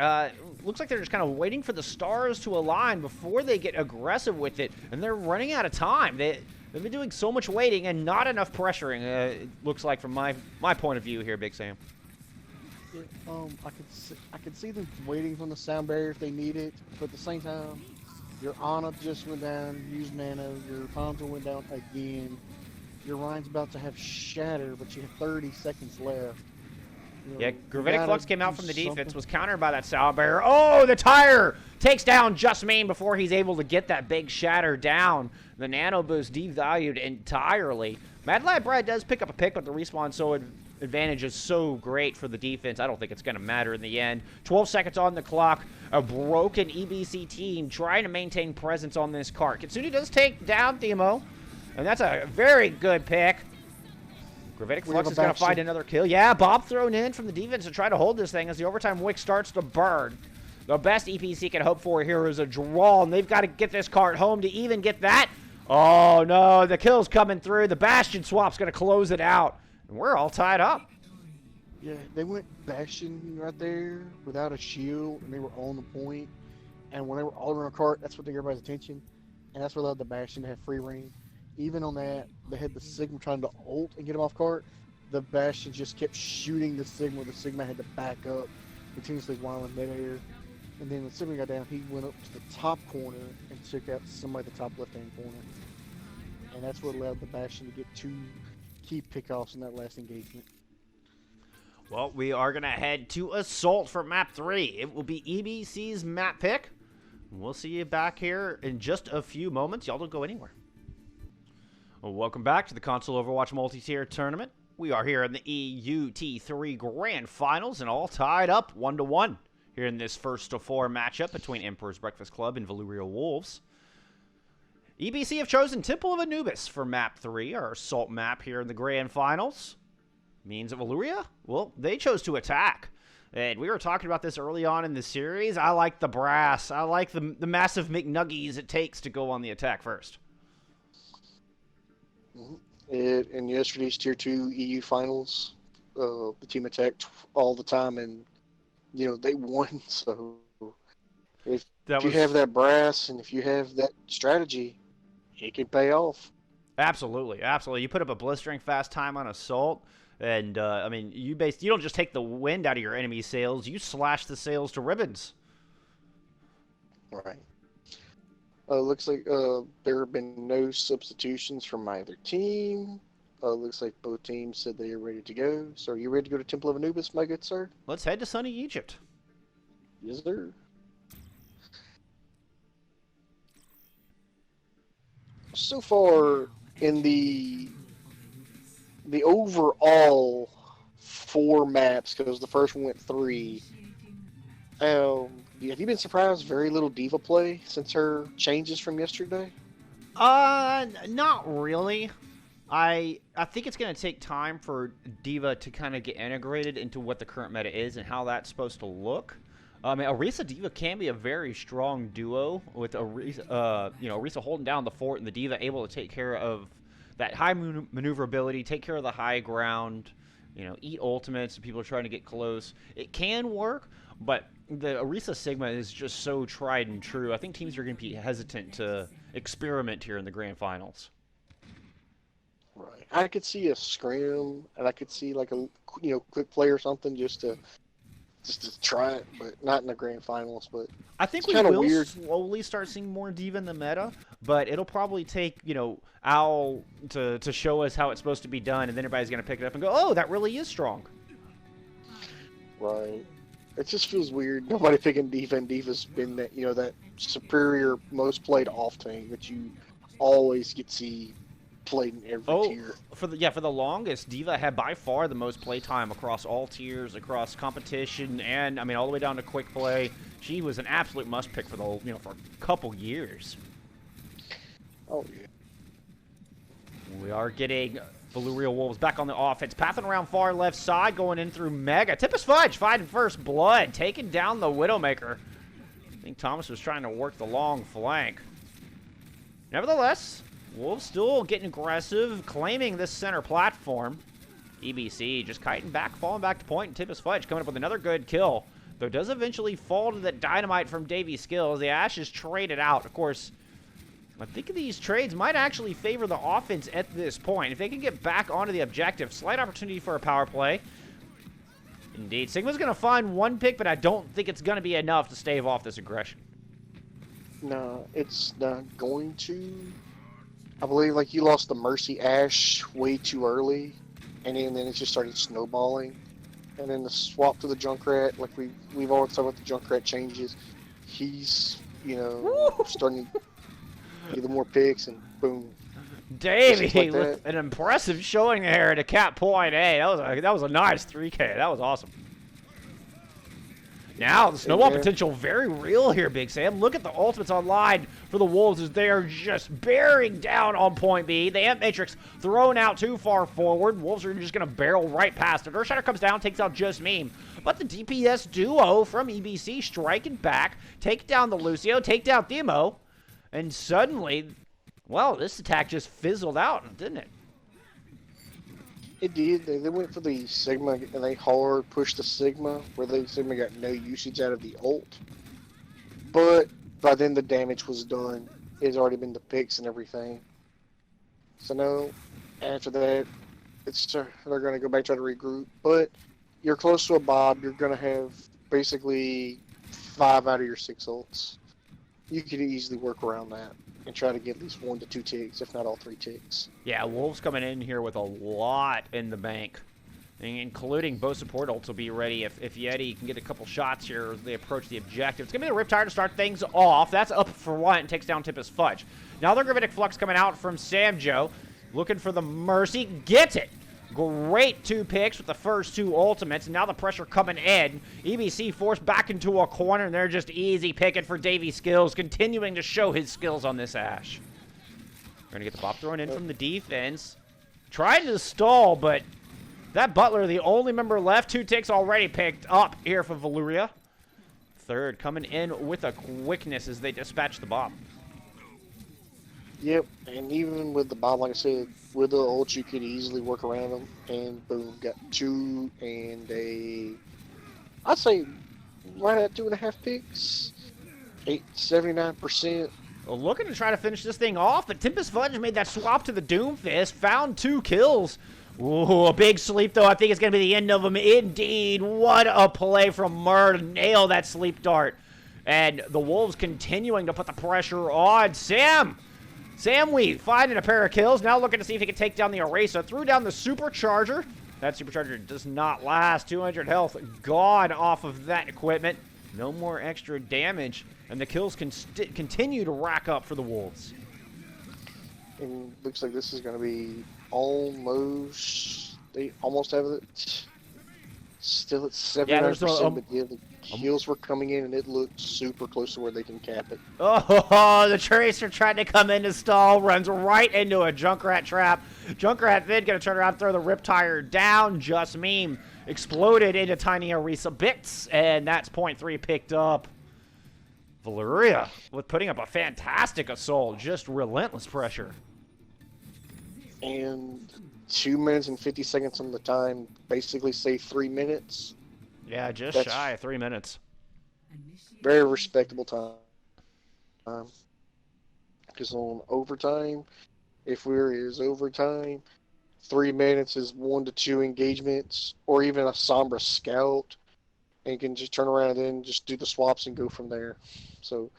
Looks like they're just kind of waiting for the stars to align before they get aggressive with it, and they're running out of time. They've been doing so much waiting and not enough pressuring, it looks like, from my point of view here, Big Sam. Yeah, I could see them waiting from the sound barrier if they need it, but at the same time, your Ana just went down, used Nano, your Ponzo went down again, your Ryan's about to have Shatter, but you have 30 seconds left. You know, Yeah, Gravitic Flux came out from the defense, was countered by that sound barrier. Oh, the Tire takes down Just Meme before he's able to get that big Shatter down. The Nano Boost devalued entirely. Mad Lad Brad does pick up a pick, but the respawn advantage is so great for the defense. I don't think it's going to matter in the end. 12 seconds on the clock. A broken EBC team trying to maintain presence on this cart. Kitsune does take down Themo, and that's a very good pick. Gravitic Flux is going to find another kill. Yeah, Bob thrown in from the defense to try to hold this thing as the overtime wick starts to burn. The best EPC can hope for here is a draw, and they've got to get this cart home to even get that. Oh, no, the kill's coming through. The Bastion swap's going to close it out, and we're all tied up. Yeah, they went Bastion right there without a shield, and they were on the point. And when they were all around the cart, that's what they got everybody's attention, and that's what allowed the Bastion to have free reign. Even on that, they had the Sigma trying to ult and get him off cart. The Bastion just kept shooting the Sigma. The Sigma had to back up, continuously while in midair. And then when Sigma got down, he went up to the top corner and took out somebody at the top left-hand corner. And that's what allowed the Bastion to get 2 key pickoffs in that last engagement. Well, we are going to head to Assault for map 3. It will be EBC's map pick. We'll see you back here in just a few moments. Y'all don't go anywhere. Well, welcome back to the Console Overwatch Multi-Tier Tournament. We are here in the EUT3 Grand Finals and all tied up 1-1 here in this first of 4 matchup between Emperor's Breakfast Club and Velouria Wolves. EBC have chosen Temple of Anubis for map 3, our Assault map here in the Grand Finals. Means of Velouria? Well, they chose to attack. And we were talking about this early on in the series. I like the brass. I like the massive McNuggies it takes to go on the attack first. In yesterday's Tier 2 EU Finals, the team attacked all the time, and, they won. So if you have that brass and if you have that strategy, it can pay off. Absolutely, absolutely. You put up a blistering fast time on Assault, and, you don't just take the wind out of your enemy's sails, you slash the sails to ribbons. Right. Looks like there have been no substitutions from either team. Looks like both teams said they are ready to go. So are you ready to go to Temple of Anubis, my good sir? Let's head to sunny Egypt. Yes, sir. So far in the overall 4 maps, because the first one went 3, have you been surprised very little D.Va play since her changes from yesterday? Not really. I think it's going to take time for D.Va to kind of get integrated into what the current meta is and how that's supposed to look. Orisa D.Va can be a very strong duo with Orisa holding down the fort and the D.Va able to take care of that high maneuverability, take care of the high ground, eat ultimates if people are trying to get close. It can work, but the Orisa Sigma is just so tried and true. I think teams are going to be hesitant to experiment here in the Grand Finals. Right. I could see a scrim, and I could see like a quick play or something just to try it, but not in the Grand Finals. But I think we will slowly start seeing more D.Va in the meta, but it'll probably take Owl to show us how it's supposed to be done, and then everybody's going to pick it up and go, oh, that really is strong. Right. It just feels weird. Nobody picking D.Va, and D.Va's been that that superior, most played off tank that you always get to see played in every tier. For the longest, D.Va had by far the most play time across all tiers, across competition, and all the way down to quick play. She was an absolute must pick for for a couple years. Oh yeah. We are getting Velouria Wolves back on the offense, pathing around far left side, going in through Mega. Tempest Fudge fighting first blood, taking down the Widowmaker. I think Thomas was trying to work the long flank. Nevertheless, Wolves still getting aggressive, claiming this center platform. EBC just kiting back, falling back to point, and Tempest Fudge coming up with another good kill. Though it does eventually fall to the dynamite from Davey Skills. The Ash is traded out. Of course, I think these trades might actually favor the offense at this point. If they can get back onto the objective, slight opportunity for a power play. Indeed, Sigma's going to find one pick, but I don't think it's going to be enough to stave off this aggression. No, it's not going to. I believe you lost the Mercy Ash way too early, and then it just started snowballing. And then the swap to the Junkrat, we've always talked about the Junkrat changes. He's starting to get the more picks, and boom. Davey with an impressive showing there at a cap point. Hey, that was a nice 3K. That was awesome. Now, the snowball potential very real here, Big Sam. Look at the ultimates online for the Wolves as they are just bearing down on point B. The Amp Matrix thrown out too far forward. Wolves are just going to barrel right past it. Earthshatter comes down, takes out Just Meme. But the DPS duo from EBC striking back, take down the Lucio, take down Themo. And suddenly, well, this attack just fizzled out, didn't it? It did. They went for the Sigma, and they hard pushed the Sigma, where the Sigma got no usage out of the ult. But by then the damage was done. It's already been the picks and everything. So no, after that, they're going to go back try to regroup. But you're close to a Bob. You're going to have basically 5 out of your 6 ults. You could easily work around that and try to get at least 1 to 2 ticks, if not all 3 ticks. Yeah, Wolves coming in here with a lot in the bank, including both support ults will be ready if Yeti can get a couple shots here as they approach the objective. It's going to be the Riptide to start things off. That's up for one and takes down Tempest Fudge. Now the Gravitic Flux coming out from Samjo, looking for the Mercy. Gets it! Great 2 picks with the first 2 ultimates. Now the pressure coming in. EBC forced back into a corner, and they're just easy picking for Davey Skills, continuing to show his skills on this Ashe. We're going to get the bop thrown in from the defense. Trying to stall, but that Butler, the only member left. 2 ticks already picked up here for Velouria. Third coming in with a quickness as they dispatch the bop. Yep, and even with the bomb, like I said, with the ult, you could easily work around them. And boom, got 2 and I'd say right at 2.5 picks. 79%. Well, looking to try to finish this thing off, but Tempest Fudge made that swap to the Doomfist, found 2 kills. Ooh, a big sleep, though. I think it's going to be the end of him. Indeed, what a play from Mur to nail that sleep dart. And the Wolves continuing to put the pressure on. Samweed finding a pair of kills. Now looking to see if he can take down the Eraser. Threw down the Supercharger. That Supercharger does not last. 200 health gone off of that equipment. No more extra damage. And the kills can continue to rack up for the Wolves. And looks like this is going to be almost... They almost have it. Still at 79%, but yeah, the kills were coming in, and it looked super close to where they can cap it. Oh, the Tracer trying to come in to stall, runs right into a Junkrat trap. Junkrat then going to turn around, throw the Riptire down. Just Meme exploded into tiny Orisa bits, and that's .3 picked up. Velouria with putting up a fantastic assault, just relentless pressure. And 2 minutes and 50 seconds on the time, basically say 3 minutes. Yeah, just shy of 3 minutes. Very respectable time. Because on overtime, if is overtime, 3 minutes is 1 to 2 engagements, or even a Sombra Scout, and you can just turn around and then just do the swaps and go from there. So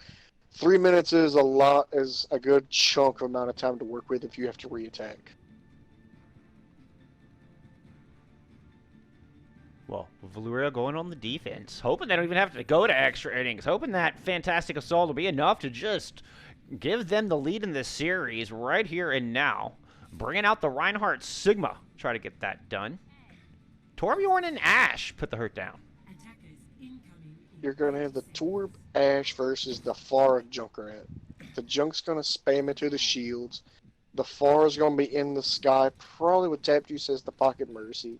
3 minutes is a good chunk of amount of time to work with if you have to re-attack. Well, Velouria going on the defense, hoping they don't even have to go to extra innings, hoping that fantastic assault will be enough to just give them the lead in this series right here and now. Bringing out the Reinhardt Sigma, try to get that done. Torbjorn and Ashe put the hurt down. You're going to have the Torb Ashe versus the Pharah Junkrat. The Junk's going to spam into the shields. The Pharah's going to be in the sky, probably with Tap Juice as the Pocket Mercy.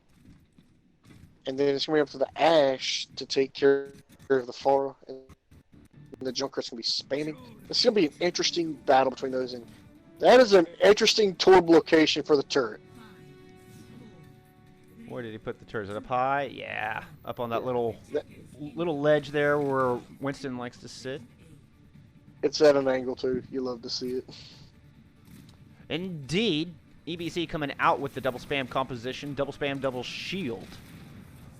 And then it's going to be up to the Ashe to take care of the Pharah. And the Junkrat's going to be spamming. It's going to be an interesting battle between those. And that is an interesting Torb location for the turret. Where did he put the turret? Up high? Yeah. Up on that little ledge there where Winston likes to sit. It's at an angle, too. You love to see it. Indeed. EBC coming out with the double spam composition. Double spam, double shield.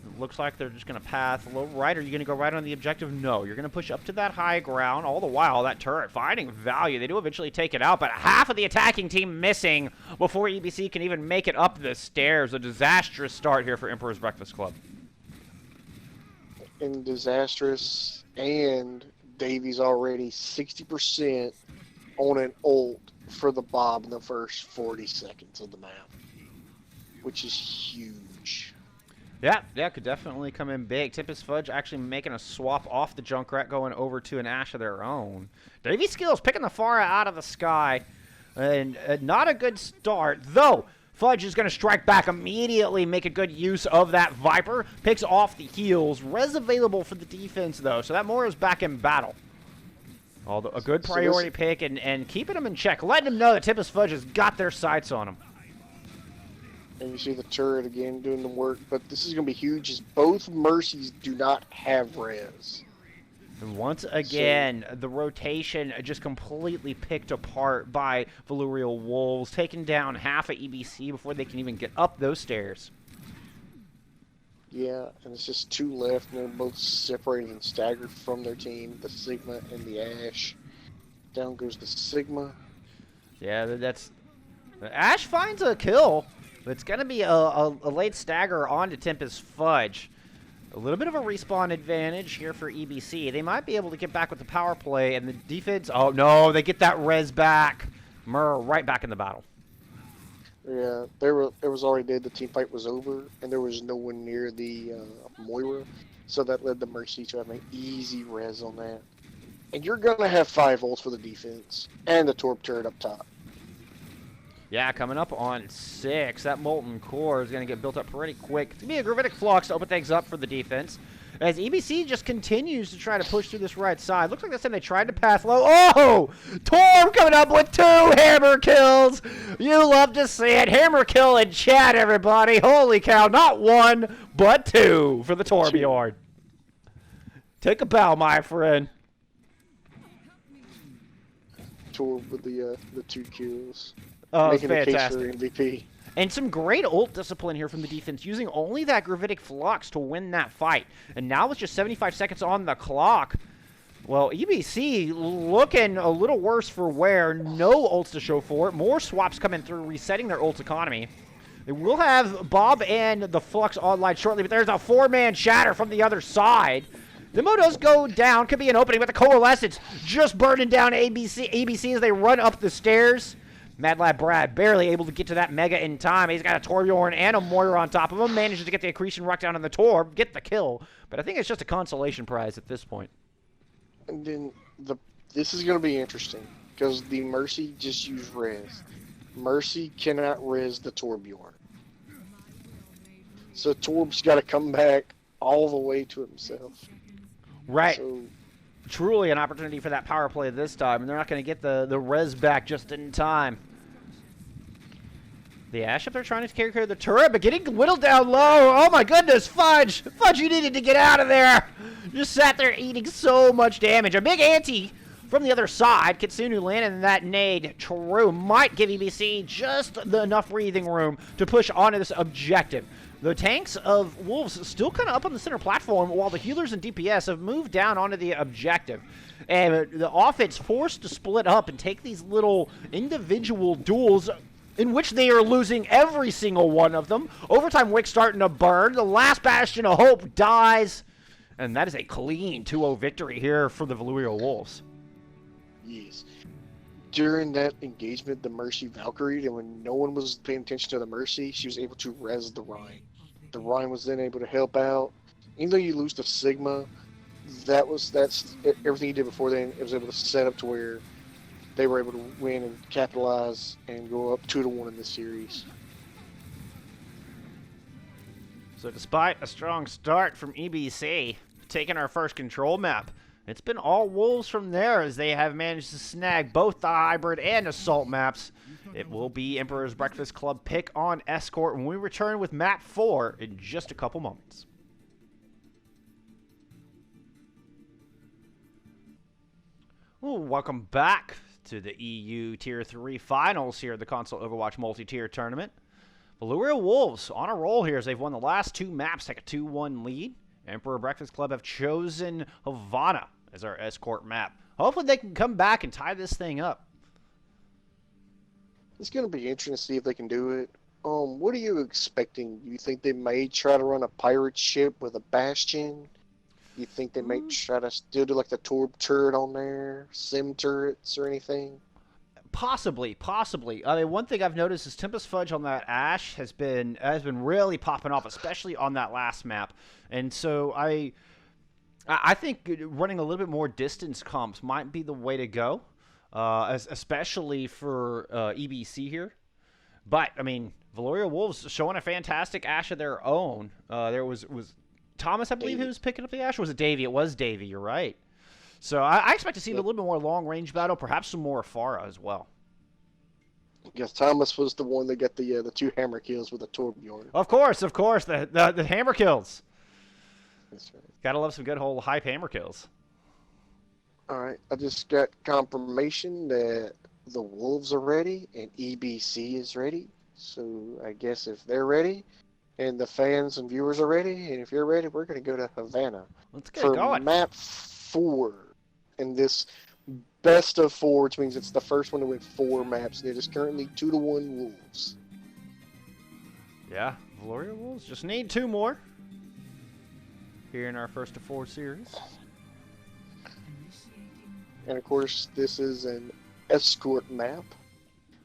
It looks like they're just going to path low right. Are you going to go right on the objective? No. You're going to push up to that high ground. All the while, that turret finding value. They do eventually take it out, but half of the attacking team missing before EBC can even make it up the stairs. A disastrous start here for Emperor's Breakfast Club. And disastrous, and Davies already 60% on an ult for the Bob in the first 40 seconds of the map, which is huge. Yeah, could definitely come in big. Tempest Fudge actually making a swap off the Junkrat, going over to an Ashe of their own. Davey Skills picking the Pharah out of the sky. And not a good start, though. Fudge is going to strike back immediately, make a good use of that Viper. Picks off the heals. Res available for the defense, though, so that Moira's back in battle. Although a good priority pick and keeping them in check. Letting them know that Tempest Fudge has got their sights on them. And you see the turret again doing the work, but this is going to be huge as both Mercies do not have res. And once again, the rotation just completely picked apart by Velouria Wolves, taking down half of EBC before they can even get up those stairs. Yeah, and it's just two left, and they're both separated and staggered from their team, the Sigma and the Ash. Down goes the Sigma. Yeah, that's... Ash finds a kill, but it's going to be a late stagger onto Tempest Fudge. A little bit of a respawn advantage here for EBC. They might be able to get back with the power play, and the defense... Oh, no, they get that res back. Murr right back in the battle. Yeah, it was already dead. The team fight was over, and there was no one near the Moira, so that led the Mercy to have an easy res on that. And you're gonna have 5 ults for the defense and the Torp turret up top. Yeah, coming up on 6. That Molten Core is going to get built up pretty quick. It's going to be a Gravitic Flux to open things up for the defense. As EBC just continues to try to push through this right side. Looks like this time they tried to path low. Oh! Torm coming up with 2 hammer kills! You love to see it. Hammer kill in chat, everybody. Holy cow. Not 1, but 2 for the Torbjorn. Take a bow, my friend. Torp with the 2 kills. Oh, making fantastic. the case for MVP. And some great ult discipline here from the defense, using only that Gravitic Flux to win that fight. And now with just 75 seconds on the clock, well, EBC looking a little worse for wear. No ults to show for it. More swaps coming through, resetting their ult economy. They will have Bob and the Flux online shortly, but there's a 4-man shatter from the other side. The Mo does go down. Could be an opening, but the Coalescence just burning down ABC as they run up the stairs. Mad Lad Brad barely able to get to that Mega in time. He's got a Torbjorn and a Moira on top of him. Manages to get the Accretion Rock down on the Torb, get the kill. But I think it's just a consolation prize at this point. And then this is going to be interesting because the Mercy just used res. Mercy cannot res the Torbjorn. So Torb's got to come back all the way to himself. Right. So, truly an opportunity for that power play this time, and they're not going to get the res back just in time. The Ash up there trying to carry the turret, but getting whittled down low. Oh my goodness, Fudge! Fudge, you needed to get out of there! Just sat there eating so much damage. A big ante from the other side. Kitsune landing that nade. True might give EBC just enough breathing room to push onto this objective. The tanks of Wolves still kind of up on the center platform, while the healers and DPS have moved down onto the objective. And the offense forced to split up and take these little individual duels in which they are losing every single one of them. Overtime Wick starting to burn. The last bastion of hope dies. And that is a clean 2-0 victory here for the Velouria Wolves. yes. During that engagement, the Mercy Valkyrie, and when no one was paying attention to the Mercy, she was able to res the Rhine. The Rhine was then able to help out. Even though you lose the Sigma, that's everything you did before then. It was able to set up to where they were able to win and capitalize and go up 2-1 in this series. So despite a strong start from EBC, taking our first control map, it's been all Wolves from there as they have managed to snag both the hybrid and assault maps. It will be Emperor's Breakfast Club pick on Escort when we return with map 4 in just a couple moments. Ooh, welcome back to the EU Tier 3 Finals here at the Console Overwatch Multi-Tier Tournament. Velouria Wolves on a roll here as they've won the last 2 maps, take a 2-1 lead. Emperor Breakfast Club have chosen Havana as our escort map. Hopefully they can come back and tie this thing up. It's going to be interesting to see if they can do it. What are you expecting? You think they may try to run a pirate ship with a bastion? You think they may try to still do like the Torb turret on there, sim turrets or anything? Possibly. I mean, one thing I've noticed is Tempest Fudge on that Ash has been really popping off, especially on that last map. And so I think running a little bit more distance comps might be the way to go, especially for EBC here. But I mean, Velouria Wolves showing a fantastic Ash of their own. There was Thomas, I believe, who was picking up the Ash. Or was it Davey? It was Davey. You're right. So I expect to see a little bit more long-range battle, perhaps some more Afara as well. Yes, Thomas was the one that got the 2 hammer kills with the Torbjorn. Of course, the hammer kills. That's right. Gotta love some good old hype hammer kills. All right, I just got confirmation that the Wolves are ready and EBC is ready. So I guess if they're ready, And the fans and viewers are ready. And if you're ready, we're going to go to Havana Let's get for going. map 4 in this best of 4, which means it's the first one to win 4 maps. And it is currently 2-1 Wolves. Yeah, Velouria Wolves just need 2 more here in our first of 4 series. And of course, this is an escort map,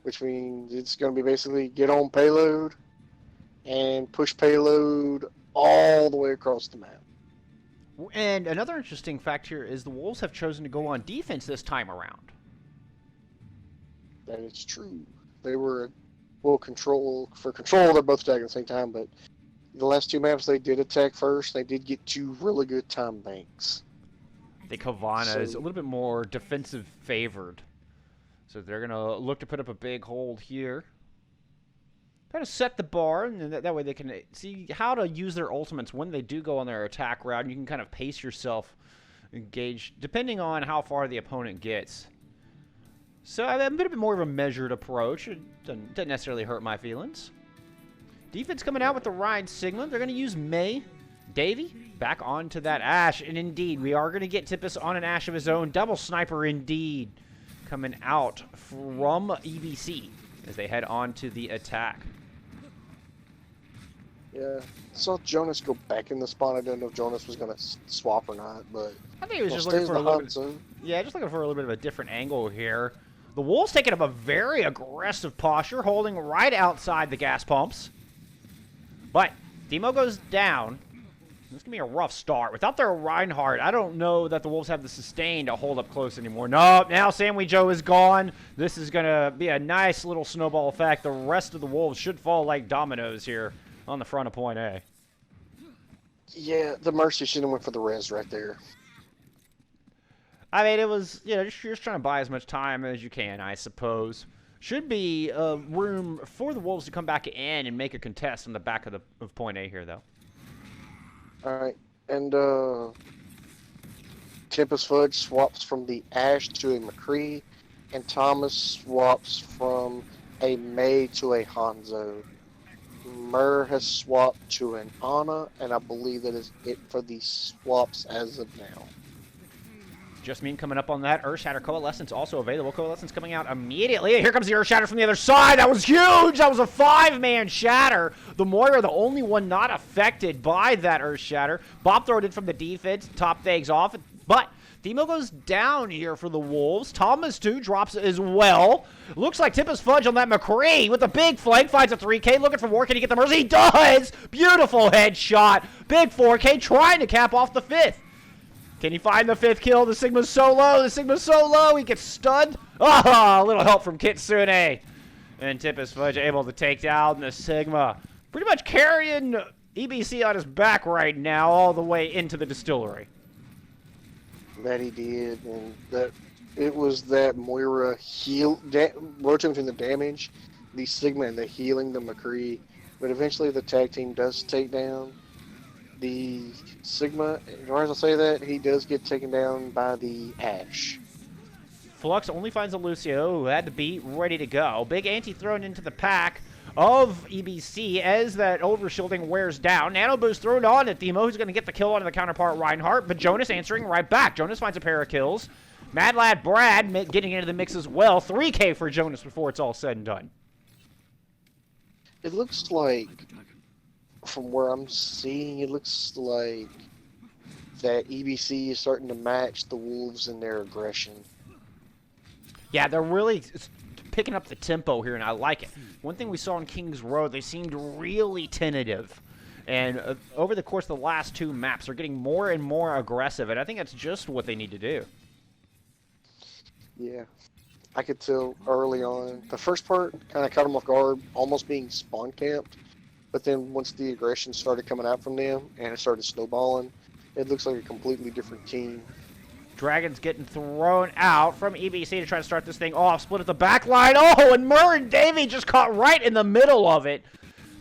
which means it's going to be basically get on payload and push payload all the way across the map. And another interesting fact here is the Wolves have chosen to go on defense this time around. That is true. They were, well, control, they're both attacking at the same time, but the last 2 maps they did attack first. They did get 2 really good time banks. I think Havana is a little bit more defensive favored. So they're going to look to put up a big hold here. Kind of set the bar, and that way they can see how to use their ultimates when they do go on their attack route. And you can kind of pace yourself, engage, depending on how far the opponent gets. So a bit more of a measured approach. It doesn't necessarily hurt my feelings. Defense coming out with the Ryan Sigma. They're going to use May. Davey back onto that Ash, and indeed, we are going to get Tippus on an Ash of his own. Double sniper indeed coming out from EBC as they head on to the attack. Yeah, saw Jonas go back in the spawn. I didn't know if Jonas was going to swap or not, but I think he was just looking for a little bit. Zone. Yeah, just looking for a little bit of a different angle here. The Wolves taking up a very aggressive posture, holding right outside the gas pumps. But Demo goes down. This is going to be a rough start. Without their Reinhardt, I don't know that the Wolves have the sustain to hold up close anymore. No, now Sammy Joe is gone. This is going to be a nice little snowball effect. The rest of the Wolves should fall like dominoes here on the front of point A. Yeah, the Mercy should have went for the res right there. I mean, it was, you're just trying to buy as much time as you can, I suppose. Should be room for the Wolves to come back in and make a contest on the back of point A here, though. All right, and Tempest Fudge swaps from the Ash to a McCree, and Thomas swaps from a May to a Hanzo. Murr has swapped to an Ana, and I believe that is it for the swaps as of now. Just mean coming up on that. Earthshatter Coalescence also available. Coalescence coming out immediately. Here comes the Earthshatter from the other side. That was huge. That was a 5-man shatter. The Moira, the only one not affected by that Earthshatter. Bob throwed it from the defense. Top things off. But Demo goes down here for the Wolves. Thomas, too, drops as well. Looks like Tippus Fudge on that McCree with a big flank. Finds a 3K. Looking for more. Can he get the Mercy? He does. Beautiful headshot. Big 4K trying to cap off the 5th. Can he find the 5th kill? The Sigma's so low. The Sigma's so low. He gets stunned. Ah, a little help from Kitsune. And Tippus Fudge able to take down the Sigma. Pretty much carrying EBC on his back right now all the way into the distillery. That he did, and that it was that Moira rotating between the damage, the Sigma, and the healing, the McCree. But eventually the tag team does take down the Sigma. As I say that, he does get taken down by the Ash. Flux only finds a Lucio who had to be ready to go. Big anti thrown into the pack of EBC as that overshielding wears down. Nano boost thrown on at Demo, who's going to get the kill onto the counterpart Reinhardt, but Jonas answering right back. Jonas finds a pair of kills. Mad Lad Brad getting into the mix as well. 3K for Jonas before it's all said and done. It looks like, from where I'm seeing, it looks like that EBC is starting to match the Wolves in their aggression. Yeah, they're really picking up the tempo here, and I like it. One thing we saw in Kings Row, they seemed really tentative. And over the course of the last 2 maps, they're getting more and more aggressive, and I think that's just what they need to do. Yeah. I could tell early on. The first part kind of caught them off guard, almost being spawn camped. But then once the aggression started coming out from them, and it started snowballing, it looks like a completely different team. Dragon's getting thrown out from EBC to try to start this thing off. Split at the back line. Oh, and Murr and Davey just caught right in the middle of it.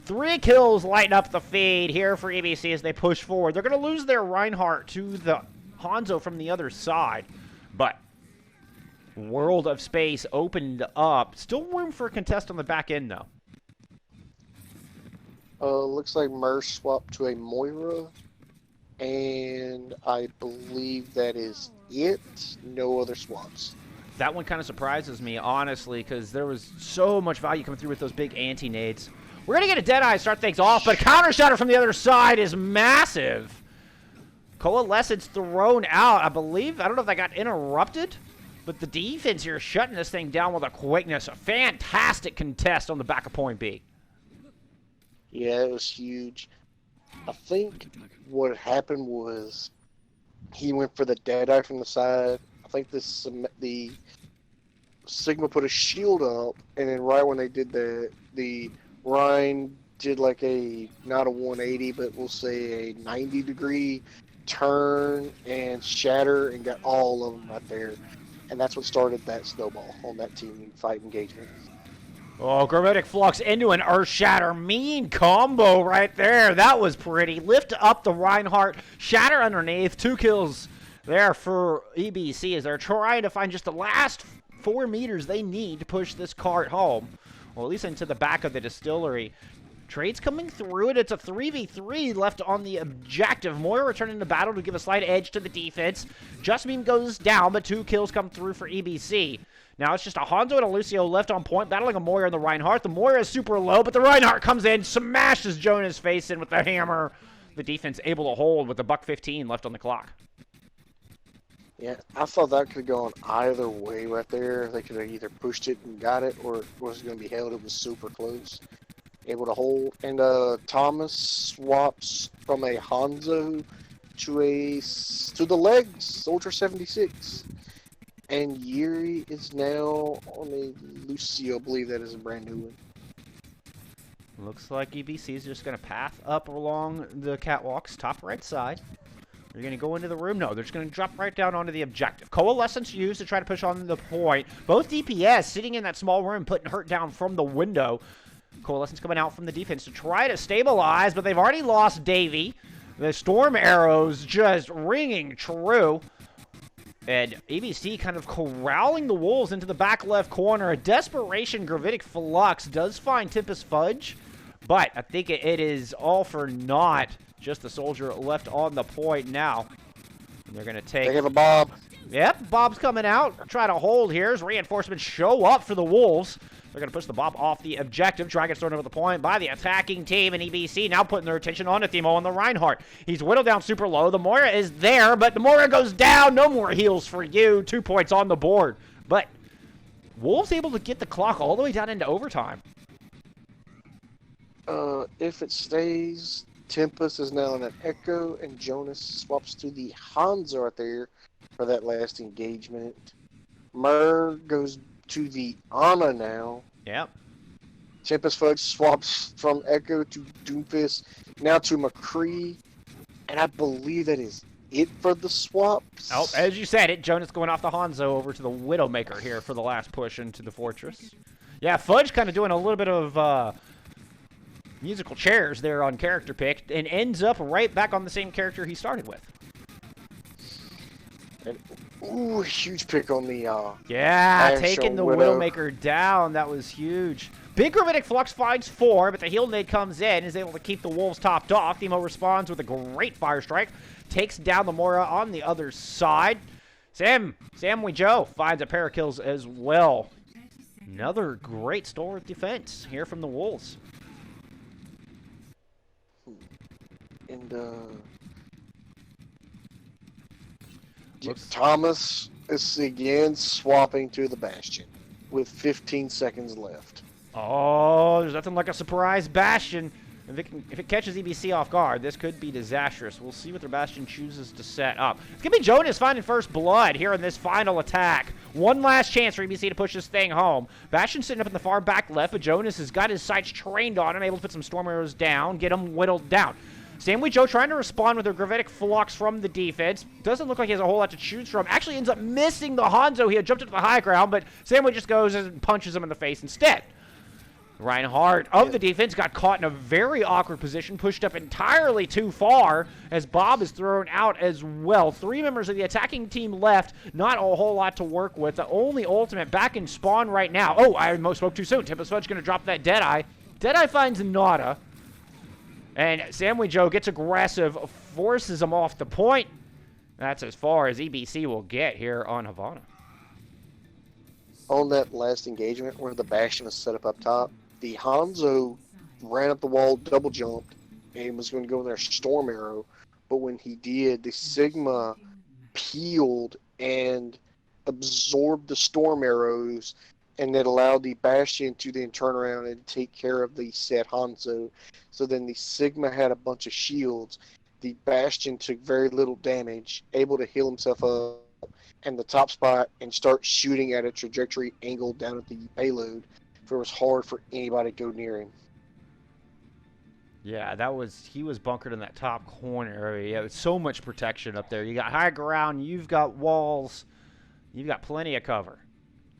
3 kills lighten up the feed here for EBC as they push forward. They're going to lose their Reinhardt to the Hanzo from the other side. But World of Space opened up. Still room for a contest on the back end, though. Looks like Merce swapped to a Moira, and I believe that is it. No other swaps. That one kind of surprises me, honestly, because there was so much value coming through with those big anti-nades. We're going to get a Deadeye to start things off, but counter shatter from the other side is massive. Coalescence thrown out, I believe. I don't know if that got interrupted, but the defense here is shutting this thing down with a quickness. A fantastic contest on the back of point B. Yeah, it was huge. I think what happened was he went for the Deadeye from the side. I think the Sigma put a shield up, and then right when they did the Rhine did like not a 180, but we'll say a 90-degree turn and shatter and got all of them right there. And that's what started that snowball on that team fight engagement. Oh, Gravitic Flux into an Earth Shatter. Mean combo right there. That was pretty. Lift up the Reinhardt. Shatter underneath. 2 kills there for EBC as they're trying to find just the last 4 meters they need to push this cart home. Well, at least into the back of the distillery. Trades coming through it. It's a 3v3 left on the objective. Moira returning to battle to give a slight edge to the defense. Just Meme goes down, but 2 kills come through for EBC. Now it's just a Hanzo and a Lucio left on point, battling a Moira and the Reinhardt. The Moira is super low, but the Reinhardt comes in, smashes Jonas' face in with the hammer. The defense able to hold with the $1:15 left on the clock. Yeah, I thought that could have gone either way right there. They could have either pushed it and got it, or it was going to be held. It was super close. Able to hold. And Thomas swaps from a Hanzo to the legs, Ultra 76. And Yuri is now on a Lucio. I believe that is a brand new one. Looks like EBC is just going to path up along the catwalks, top right side. They're going to go into the room. No, they're just going to drop right down onto the objective. Coalescence used to try to push on the point. Both DPS sitting in that small room, putting Hurt down from the window. Coalescence coming out from the defense to try to stabilize, but they've already lost Davey. The storm arrows just ringing true. And EBC kind of corralling the wolves into the back left corner. A desperation Gravitic Flux does find Tempest Fudge, but I think it is all for naught. Just the soldier left on the point now. And they're going to take... They have a Bob. Yep, Bob's coming out. Try to hold here as reinforcements show up for the wolves. They're going to push the Bob off the objective. Dragon's thrown over the point by the attacking team, and EBC now putting their attention on Athemo and the Reinhardt. He's whittled down super low. The Moira is there, but the Moira goes down. No more heals for you. 2 points on the board. But Wolves able to get the clock all the way down into overtime. If it stays, Tempest is now in an Echo, and Jonas swaps to the Hanzo right there for that last engagement. Mur goes to the Ana now. Yep. Tempest Fudge swaps from Echo to Doomfist, now to McCree, and I believe that is it for the swaps. Oh, as you said it, Jonas going off the Hanzo over to the Widowmaker here for the last push into the fortress. Yeah, Fudge kind of doing a little bit of musical chairs there on character pick, and ends up right back on the same character he started with. And, ooh, huge pick on the yeah, taking the Widow. Widowmaker down. That was huge. Big Gravitic Flux finds 4, but the heal nade comes in, is able to keep the Wolves topped off. Themo responds with a great fire strike, takes down the Moira on the other side. Sammy Joe finds a pair of kills as well. Another great store of defense here from the Wolves. And Thomas is again swapping to the Bastion with 15 seconds left. Oh, there's nothing like a surprise Bastion. If it catches EBC off guard, this could be disastrous. We'll see what their Bastion chooses to set up. It's going to be Jonas finding first blood here in this final attack. One last chance for EBC to push this thing home. Bastion sitting up in the far back left, but Jonas has got his sights trained on him, able to put some storm arrows down, get him whittled down. Sammy Joe trying to respond with their Gravitic Flux from the defense. Doesn't look like he has a whole lot to choose from. Actually ends up missing the Hanzo. He had jumped into the high ground, but Sammy just goes and punches him in the face instead. Reinhardt of the defense got caught in a very awkward position, pushed up entirely too far as Bob is thrown out as well. 3 members of the attacking team left, not a whole lot to work with. The only ultimate back in spawn right now. Oh, I spoke too soon. Tempest Fudge going to drop that Deadeye. Deadeye finds Nada. And Samui Joe gets aggressive, forces him off the point. That's as far as EBC will get here on Havana. On that last engagement where the Bastion was set up top, the Hanzo ran up the wall, double jumped, and was going to go in there Storm Arrow. But when he did, the Sigma peeled and absorbed the Storm Arrows, and that allowed the Bastion to then turn around and take care of the said Hanzo. So then the Sigma had a bunch of shields. The Bastion took very little damage, able to heal himself up and the top spot and start shooting at a trajectory angle down at the payload. For it was hard for anybody to go near him. Yeah, he was bunkered in that top corner. Yeah, so much protection up there. You got high ground, you've got walls, you've got plenty of cover.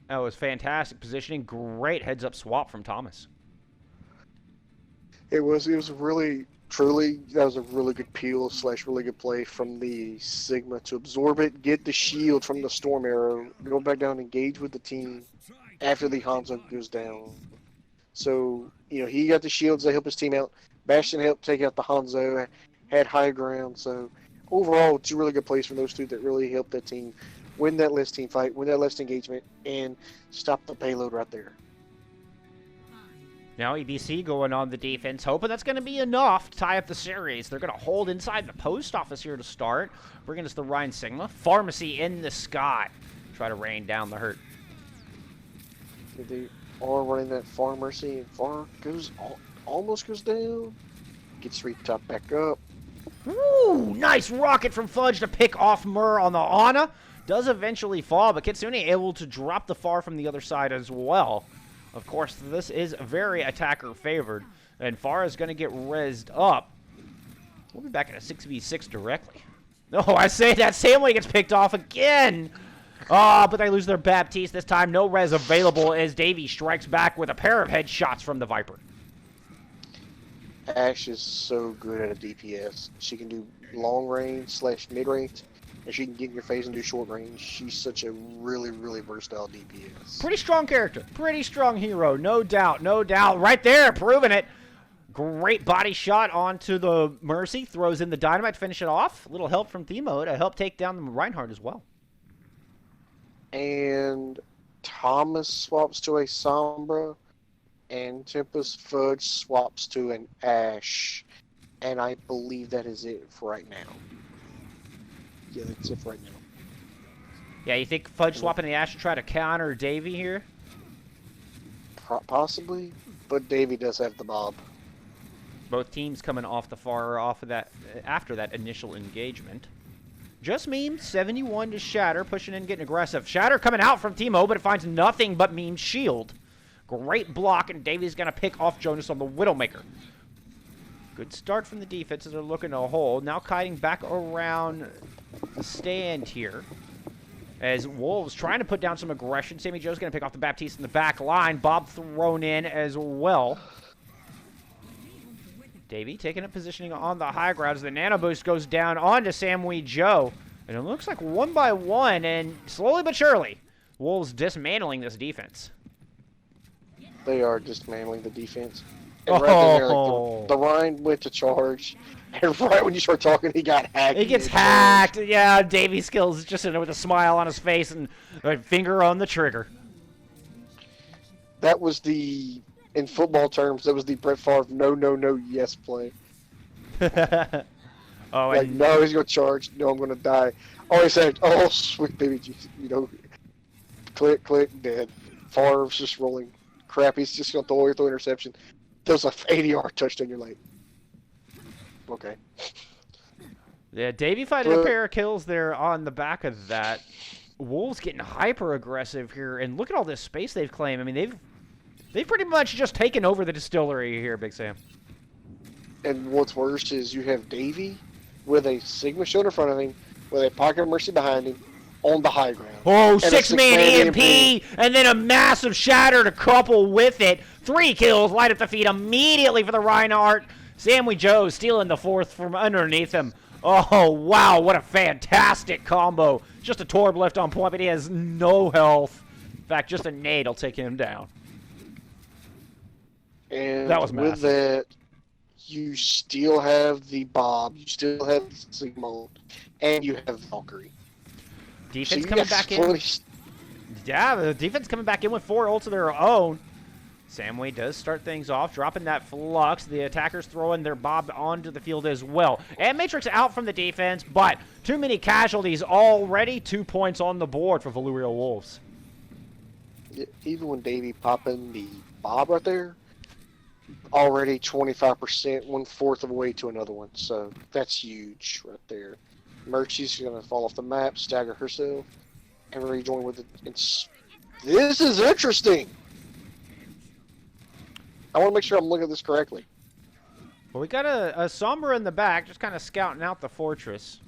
That was fantastic positioning. Great heads-up swap from Thomas. It was really, truly, that was a really good peel / really good play from the Sigma to absorb it, get the shield from the Storm Arrow, go back down and engage with the team after the Hanzo goes down. So, he got the shields, they helped his team out. Bastion helped take out the Hanzo, had high ground. So, overall, it's a really good plays from those two that really helped that team win that last team fight, win that last engagement, and stop the payload right there. Now EBC going on the defense, hoping that's going to be enough to tie up the series. They're going to hold inside the post office here to start. Bringing us the Rhine Sigma. Pharmacy in the sky. Try to rain down the hurt. They are running that Pharmacy, and Far almost goes down. Gets top back up. Ooh, nice rocket from Fudge to pick off Murr on the Ana. Does eventually fall, but Kitsune able to drop the Far from the other side as well. Of course, this is very attacker-favored, and Far is going to get rezzed up. We'll be back at a 6v6 directly. No, I say that Samui gets picked off again. But they lose their Baptiste this time. No res available as Davey strikes back with a pair of headshots from the Viper. Ash is so good at a DPS. She can do long range / mid range, and she can get in your face and do short range. She's such a really, really versatile DPS. Pretty strong character. Pretty strong hero. No doubt. No doubt. Right there, proving it. Great body shot onto the Mercy. Throws in the dynamite to finish it off. A little help from Themo to help take down the Reinhardt as well. And Thomas swaps to a Sombra. And Tempest Fudge swaps to an Ash. And I believe that is it for right now. Yeah, that's it for right now. Yeah, you think Fudge swapping the Ash to try to counter Davey here? Possibly, but Davey does have the Bob. Both teams coming off the far off of that after that initial engagement. Just Meme, 71 to Shatter, pushing in, getting aggressive. Shatter coming out from Timo, but it finds nothing but Meme's shield. Great block, and Davey's going to pick off Jonas on the Widowmaker. Good start from the defense as they're looking to hold. Now kiting back around the stand here. As Wolves trying to put down some aggression. Sammy Joe's going to pick off the Baptiste in the back line. Bob thrown in as well. Davey taking up positioning on the high ground as the Nano Boost goes down onto Samui Joe. And it looks like one by one, and slowly but surely, Wolves dismantling this defense. They are dismantling the defense. And right there, like the Rhine went to charge, and right when you start talking, he got hacked. He gets hacked. Yeah, Davey Skills just in there with a smile on his face and a finger on the trigger. That was the, in football terms, that was the Brett Favre no, yes play. Oh, like, no, he's going to charge. No, I'm going to die. Oh, he said, oh, sweet baby Jesus. Click, dead. Favre's just rolling. Crap, he's just going to throw interception. Does a 80-yard touchdown, you're like, okay. Yeah, Davey fighting a pair of kills there on the back of that. Wolves getting hyper aggressive here, and look at all this space they've claimed. I mean, they've pretty much just taken over the distillery here, Big Sam. And what's worse is you have Davey with a Sigma shield in front of him, with a Pocket of Mercy behind him, on the high ground. Oh, six-man EMP, and then a massive shatter to couple with it. 3 kills, light up the feed immediately for the Reinhardt. Samui Joe stealing the 4th from underneath him. Oh, wow, what a fantastic combo. Just a Torb left on point, but he has no health. In fact, just a nade will take him down. And that was massive. With that, you still have the Bob, you still have the Sigmund, and you have Valkyrie. Defense coming back in. Yeah, the defense coming back in with 4 ults of their own. Samway does start things off, dropping that Flux. The attackers throwing their Bob onto the field as well. And Matrix out from the defense, but too many casualties already. 2 points on the board for Velouria Wolves. Even when Davey popping the Bob right there, already 25%, 1/4 of the way to another one. So that's huge right there. Mercy's going to fall off the map, stagger herself, and rejoin with it. This is interesting. I want to make sure I'm looking at this correctly. Well, we got a Sombra in the back, just kind of scouting out the fortress.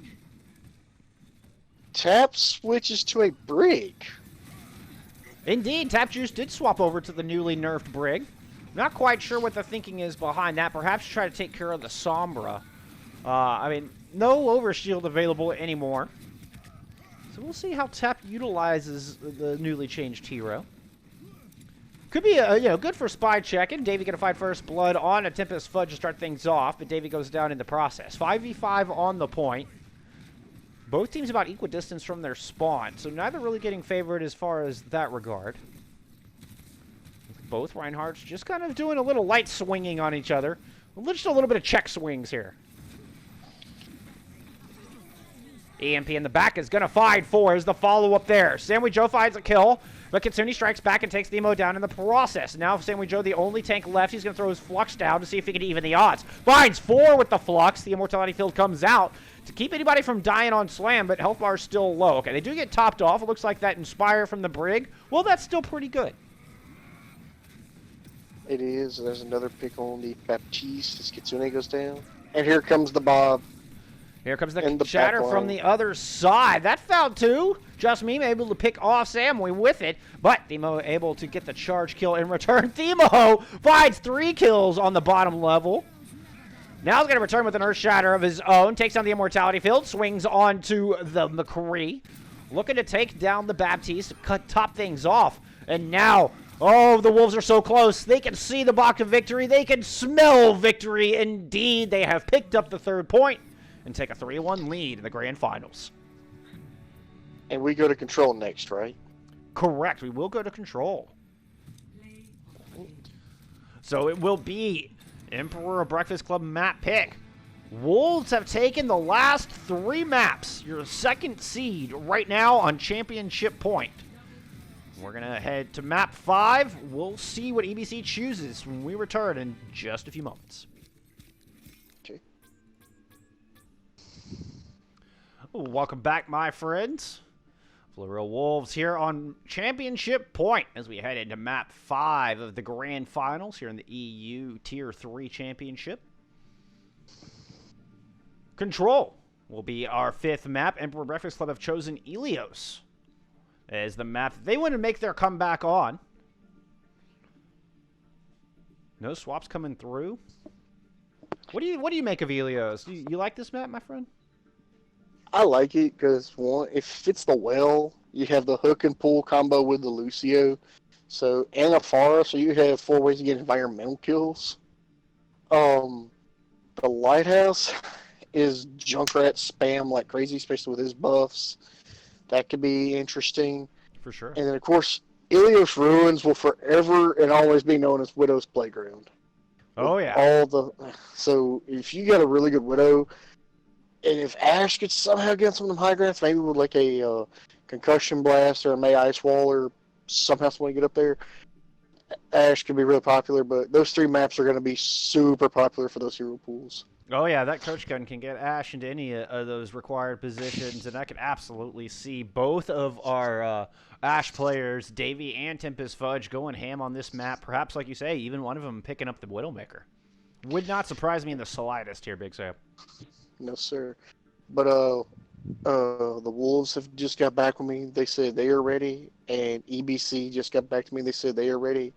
Tap switches to a Brig. Indeed, Tap Juice did swap over to the newly nerfed Brig. Not quite sure what the thinking is behind that. Perhaps try to take care of the Sombra. I mean, no overshield available anymore. So we'll see how Tap utilizes the newly changed hero. Could be good for spy checking. Davey gonna find first blood on a Tempest Fudge to start things off, but Davey goes down in the process. 5v5 on the point. Both teams about equal distance from their spawn, so neither really getting favored as far as that regard. Both Reinhardts just kind of doing a little light swinging on each other. Just a little bit of check swings here. EMP in the back is going to find 4 as the follow-up there. Samui Joe finds a kill, but Kitsune strikes back and takes the Emo down in the process. Now Samui Joe, the only tank left, he's going to throw his Flux down to see if he can even the odds. Finds 4 with the Flux. The Immortality Field comes out to keep anybody from dying on Slam, but health bar is still low. Okay, they do get topped off. It looks like that Inspire from the Brig. Well, that's still pretty good. It is. There's another pick on the Baptiste as Kitsune goes down. And here comes the Bob. Here comes the shatter from the other side. That found 2. Just Meme able to pick off Samui with it, but Themo able to get the charge kill in return. Themo finds 3 kills on the bottom level. Now he's going to return with an Earth Shatter of his own. Takes down the Immortality Field. Swings onto the McCree. Looking to take down the Baptiste. Top things off. And now, oh, the Wolves are so close. They can see the box of victory. They can smell victory. Indeed, they have picked up the 3rd point and take a 3-1 lead in the Grand Finals. And we go to control next, right? Correct. We will go to control. So it will be Emperor Breakfast Club map pick. Wolves have taken the last 3 maps. Your 2nd seed right now on championship point. We're going to head to map 5. We'll see what EBC chooses when we return in just a few moments. Okay. Welcome back, my friends. Velouria Wolves here on championship point as we head into map 5 of the Grand Finals here in the EU Tier 3 Championship. Control will be our 5th map. Emperor Breakfast Club have chosen Ilios as the map they want to make their comeback on. No swaps coming through. What do you make of Ilios? You like this map, my friend? I like it because, one, it fits the well. You have the hook and pull combo with the Lucio. So, and a Pharah, so you have 4 ways to get environmental kills. The Lighthouse is Junkrat spam like crazy, especially with his buffs. That could be interesting. For sure. And then, of course, Ilios Ruins will forever and always be known as Widow's Playground. Oh, yeah. So, if you got a really good Widow, and if Ash could somehow get some of them high grants, maybe with like a Concussion Blast or a May Ice Wall or somehow someone get up there, Ash could be really popular. But those 3 maps are going to be super popular for those hero pools. Oh, yeah, that Coach Gun can get Ash into any of those required positions, and I can absolutely see both of our Ash players, Davey and Tempest Fudge, going ham on this map. Perhaps, like you say, even one of them picking up the Widowmaker. Would not surprise me in the slightest here, Big Sam. No, sir. But the Wolves have just got back with me. They said they are ready, and EBC just got back to me. They said they are ready.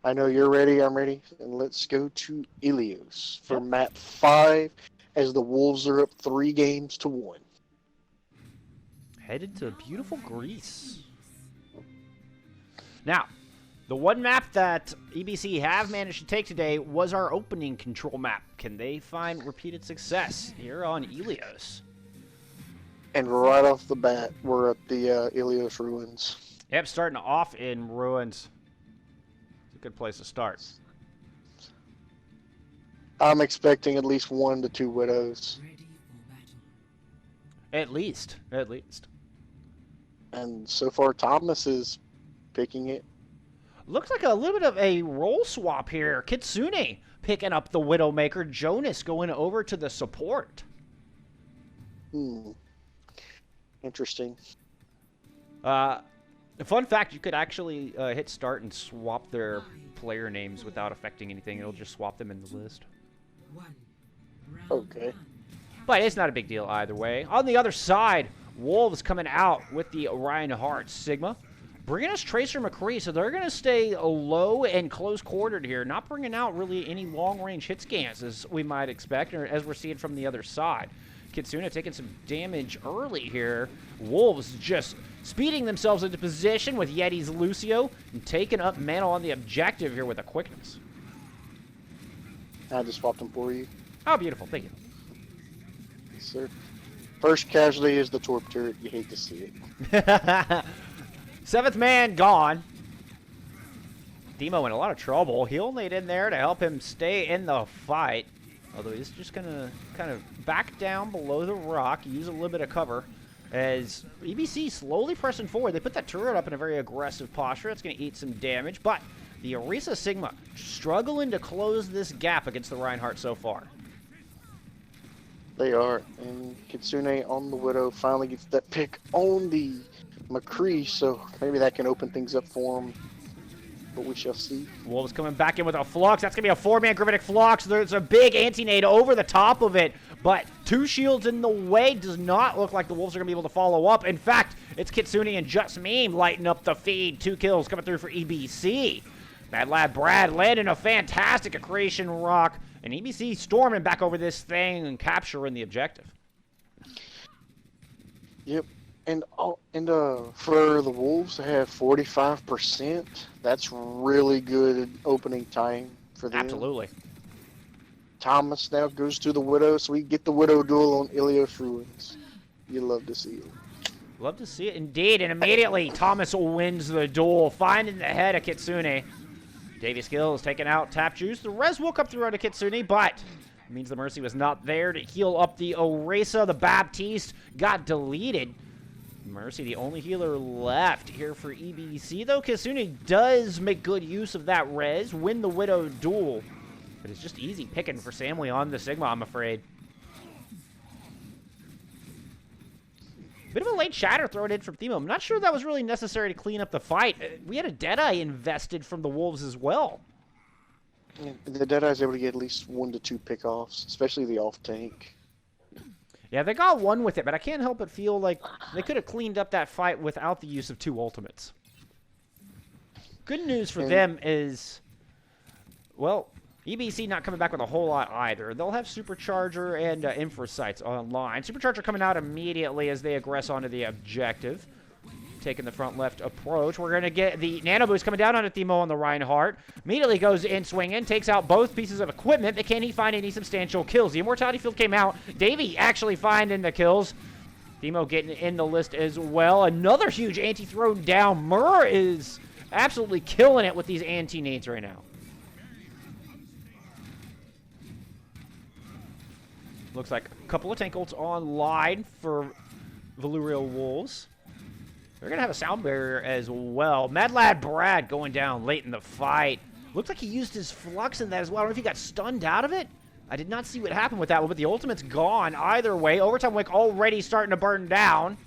I know you're ready. I'm ready. And let's go to Ilios for map 5 as the Wolves are up 3 games to 1. Headed to beautiful Greece. Now, The one map that EBC have managed to take today was our opening control map. Can they find repeated success here on Ilios? And right off the bat, we're at the Ilios ruins. Yep, starting off in ruins. It's a good place to start. I'm expecting at least 1 to 2 widows. At least. And so far, Thomas is picking it. Looks like a little bit of a role swap here. Kitsune picking up the Widowmaker. Jonas going over to the support. Interesting. A fun fact, you could actually hit start and swap their player names without affecting anything. It'll just swap them in the list. Okay. But it's not a big deal either way. On the other side, Wolves coming out with the Reinhardt Sigma. Bringing us Tracer McCree, so they're going to stay low and close-quartered here. Not bringing out really any long-range hit scans as we might expect, or as we're seeing from the other side. Kitsune taking some damage early here. Wolves just speeding themselves into position with Yeti's Lucio and taking up mana on the objective here with a quickness. I just swapped them for you. Oh, beautiful. Thank you. Yes, sir. First casualty is the Torp turret. You hate to see it. 7th man gone. Demo in a lot of trouble. He'll need in there to help him stay in the fight. Although he's just going to kind of back down below the rock, use a little bit of cover. As EBC slowly pressing forward. They put that turret up in a very aggressive posture. It's going to eat some damage. But the Orisa Sigma struggling to close this gap against the Reinhardt so far. They are. And Kitsune on the Widow finally gets that pick on the McCree, so maybe that can open things up for him. But we shall see. Wolves coming back in with a Flux. That's going to be a 4-man Gravitic Flux. There's a big anti-nade over the top of it, but 2 shields in the way. Does not look like the Wolves are going to be able to follow up. In fact, it's Kitsune and Just Meme lighting up the feed. 2 kills coming through for EBC. Mad Lad Brad landing a fantastic Accretion Rock, and EBC storming back over this thing and capturing the objective. Yep. And for the Wolves to have 45%, that's really good opening time for them. Absolutely. Thomas now goes to the Widow, so we get the Widow duel on Ilios Ruins. You love to see it. Love to see it indeed. And immediately, Thomas wins the duel, finding the head of Kitsune. Davey Skills taking out Tap Juice. The res will come through on to Kitsune, but it means the Mercy was not there to heal up the Orisa. The Baptiste got deleted. Mercy, the only healer left here for EBC, though. Kitsune does make good use of that res, win the Widow duel. But it's just easy picking for Samly on the Sigma, I'm afraid. Bit of a late shatter thrown in from Themo. I'm not sure that was really necessary to clean up the fight. We had a Deadeye invested from the Wolves as well. Yeah, the Deadeye's able to get at least 1 to 2 pickoffs, especially the off-tank. Yeah, they got 1 with it, but I can't help but feel like they could have cleaned up that fight without the use of 2 ultimates. Good news for them is, well, EBC not coming back with a whole lot either. They'll have Supercharger and Infrasights online. Supercharger coming out immediately as they aggress onto the objective. Taking the front left approach. We're going to get the Nano Boost coming down on a Themo on the Reinhardt. Immediately goes in swinging, takes out both pieces of equipment, but can he find any substantial kills? The Immortality Field came out. Davey actually finding the kills. Themo getting in the list as well. Another huge anti thrown down. Murr is absolutely killing it with these anti-nades right now. Looks like a couple of tank ults online for Velouria Wolves. They're going to have a sound barrier as well. Mad Lad Brad going down late in the fight. Looks like he used his Flux in that as well. I don't know if he got stunned out of it. I did not see what happened with that one, but the ultimate's gone either way. Overtime Wick already starting to burn down.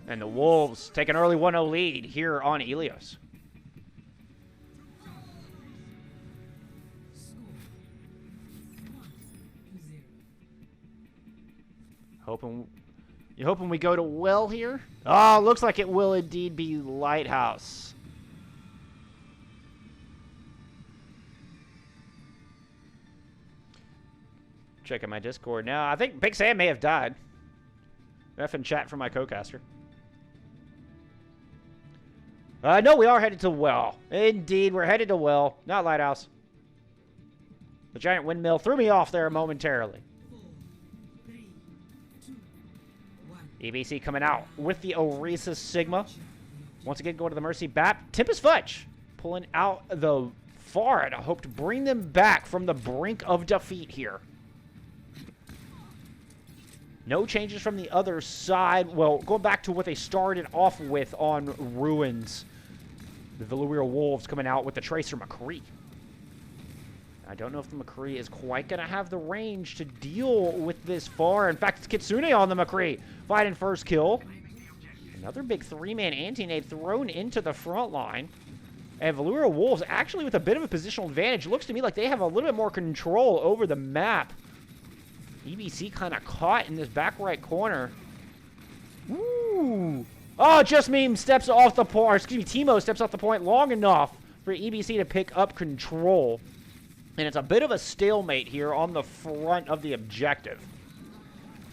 And the Wolves take an early 1-0 lead here on Ilios. You hoping we go to well here? Oh, looks like it will indeed be Lighthouse. Checking my Discord now. I think Big Sam may have died. F in chat from my co-caster. No, we are headed to well. Indeed, we're headed to well, not lighthouse. The giant windmill threw me off there momentarily. EBC coming out with the Orisa Sigma. Once again, going to the Mercy Bat. Tempest Fudge pulling out the Far to hope to bring them back from the brink of defeat here. No changes from the other side. Well, going back to what they started off with on Ruins. The Velouria Wolves coming out with the Tracer McCree. I don't know if the McCree is quite going to have the range to deal with this Far. In fact, it's Kitsune on the McCree. Fighting first kill. Another big three-man anti-nade thrown into the front line. And Velouria Wolves actually with a bit of a positional advantage. Looks to me like they have a little bit more control over the map. EBC kind of caught in this back right corner. Ooh. Oh, Just Meme steps off the point. Excuse me, Timo steps off the point long enough for EBC to pick up control. And it's a bit of a stalemate here on the front of the objective.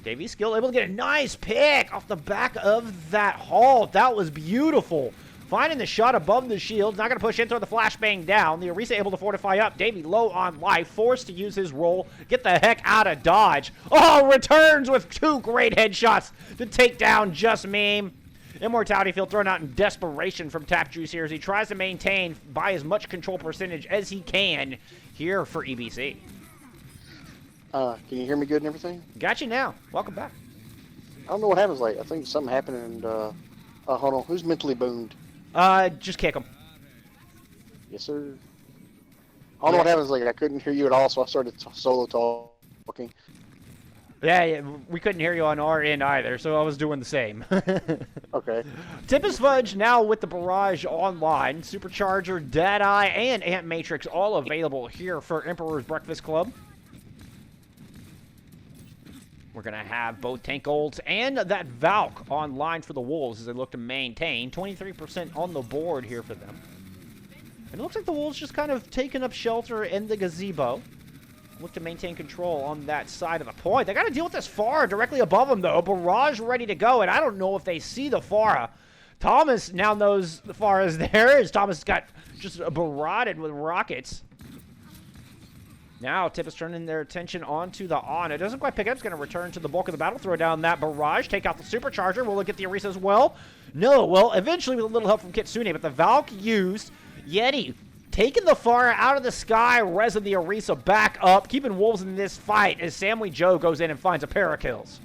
Davey Skill able to get a nice pick off the back of that halt. That was beautiful. Finding the shot above the shield. Not going to push in, throw the flashbang down. The Orisa able to fortify up. Davey low on life. Forced to use his roll. Get the heck out of dodge. Oh, returns with two great headshots to take down Just Meme. Immortality Field thrown out in desperation from Tap Juice here as he tries to maintain by as much control percentage as he can here for EBC. Can you hear me good and everything? Got you now. Welcome back. I don't know what happens. Like I think something happened and hold on. Who's mentally boned? Just kick him. Yes, sir. I don't know what happens. Like I couldn't hear you at all, so I started solo talking. Yeah, we couldn't hear you on our end either, so I was doing the same. Okay. Tempest Fudge now with the Barrage online. Supercharger, Deadeye, and Ant Matrix all available here for Emperor's Breakfast Club. We're going to have both Tank Golds and that Valk online for the Wolves as they look to maintain. 23% on the board here for them. And it looks like the Wolves just kind of taking up shelter in the gazebo. Look to maintain control on that side of the point. They got to deal with this Farah directly above them, though. Barrage ready to go, and I don't know if they see the Farah. Thomas now knows the Farah is there, as Thomas got just barraged with rockets. Now, Tip is turning their attention onto the On. It doesn't quite pick up. It's going to return to the bulk of the battle. Throw down that Barrage. Take out the Supercharger. Will it get the Orisa as well? No. Well, eventually with a little help from Kitsune, but the Valk used. Yeti taking the Farah out of the sky. Resin the Orisa back up. Keeping Wolves in this fight as Sammy Joe goes in and finds a pair of kills.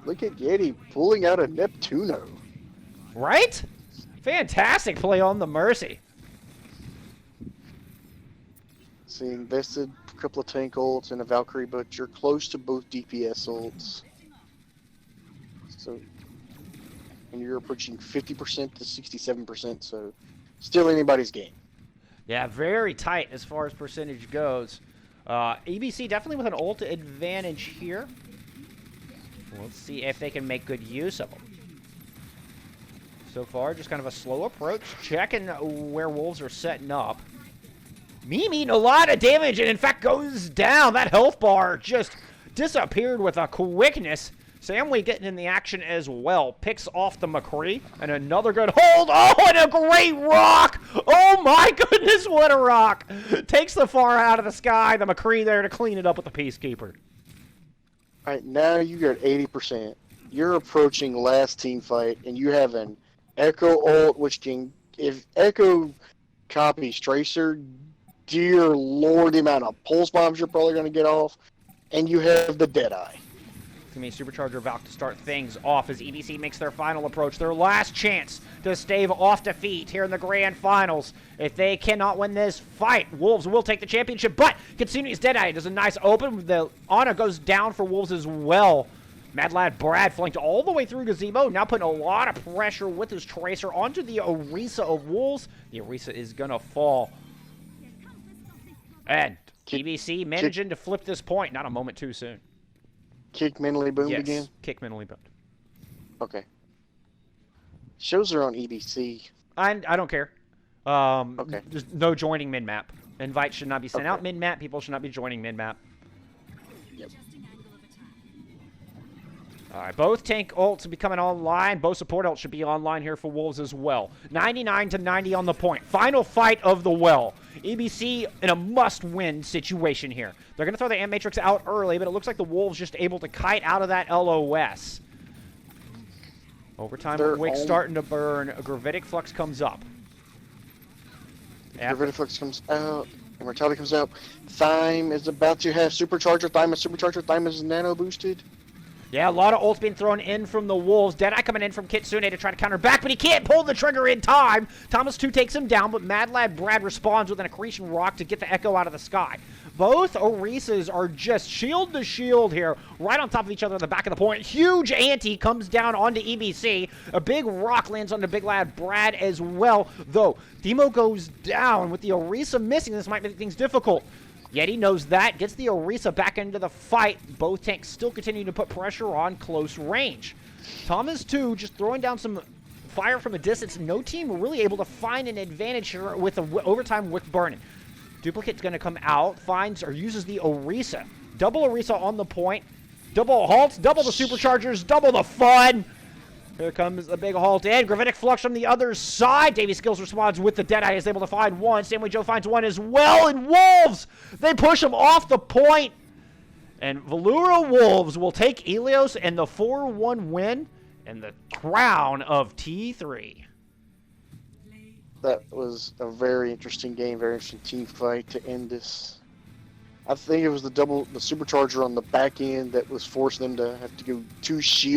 Look at Yeti pulling out a Neptuno. Right? Fantastic play on the Mercy. See, invested a couple of tank ults and a Valkyrie, but you're close to both DPS ults. So, and you're approaching 50% to 67%, so still anybody's game. Yeah, very tight as far as percentage goes. EBC definitely with an ult advantage here. Let's see if they can make good use of them. So far, just kind of a slow approach, checking where Wolves are setting up. Meme eating a lot of damage and in fact goes down. That health bar just disappeared with a quickness. Samway getting in the action as well. Picks off the McCree and another good hold. Oh, and a great rock. Oh my goodness, what a rock. Takes the Far out of the sky. The McCree there to clean it up with the Peacekeeper. All right, now you're at 80%. You're approaching last team fight and you have an Echo ult, which can, if Echo copies Tracer, dear lord, the amount of pulse bombs you're probably going to get off. And you have the Deadeye. It's going to be Supercharger Valk to start things off as EBC makes their final approach. Their last chance to stave off defeat here in the Grand Finals. If they cannot win this fight, Wolves will take the championship. But Kitsune's Deadeye does a nice open. The Ana goes down for Wolves as well. Mad Lad Brad flanked all the way through Gazebo. Now putting a lot of pressure with his Tracer onto the Orisa of Wolves. The Orisa is going to fall. And EBC managing to flip this point. Not a moment too soon. Kick mentally boomed again? Yes, kick mentally boomed. Okay. Shows are on EBC. I don't care. Okay. There's no joining mid-map. Invites should not be sent out mid-map. People should not be joining mid-map. Yep. All right, both tank ults will be coming online. Both support ults should be online here for Wolves as well. 99-90 on the point. Final fight of the well. EBC in a must-win situation here. They're going to throw the Amp Matrix out early, but it looks like the Wolves just able to kite out of that LOS. Overtime, Wick starting to burn. A Gravitic Flux comes up. Gravitic Flux comes out. Immortality comes out. Thyme is about to have Supercharger. Thyme is Supercharger. Thyme is nano boosted. Yeah, a lot of ults being thrown in from the Wolves. Deadeye coming in from Kitsune to try to counter back, but he can't pull the trigger in time. Thomas 2 takes him down, but Mad Lad Brad responds with an Accretion Rock to get the Echo out of the sky. Both Orisas are just shield to shield here, right on top of each other at the back of the point. Huge ante comes down onto EBC. A big rock lands onto Big Lad Brad as well, though Demo goes down with the Orisa missing. This might make things difficult. Yeti knows that, gets the Orisa back into the fight. Both tanks still continuing to put pressure on close range. Thomas 2 just throwing down some fire from a distance. No team really able to find an advantage here with the overtime Wick burning. Duplicate's going to come out, finds or uses the Orisa. Double Orisa on the point. Double halts, double the superchargers, double the fun. Here comes the big halt in. Gravitic Flux from the other side. Davey Skills responds with the Deadeye. Is able to find one. Samway Joe finds one as well. And Wolves, they push him off the point. And Velouria Wolves will take Elios and the 4-1 win and the crown of T3. That was a very interesting game, very interesting team fight to end this. I think it was the supercharger on the back end that was forcing them to have to go 2 shield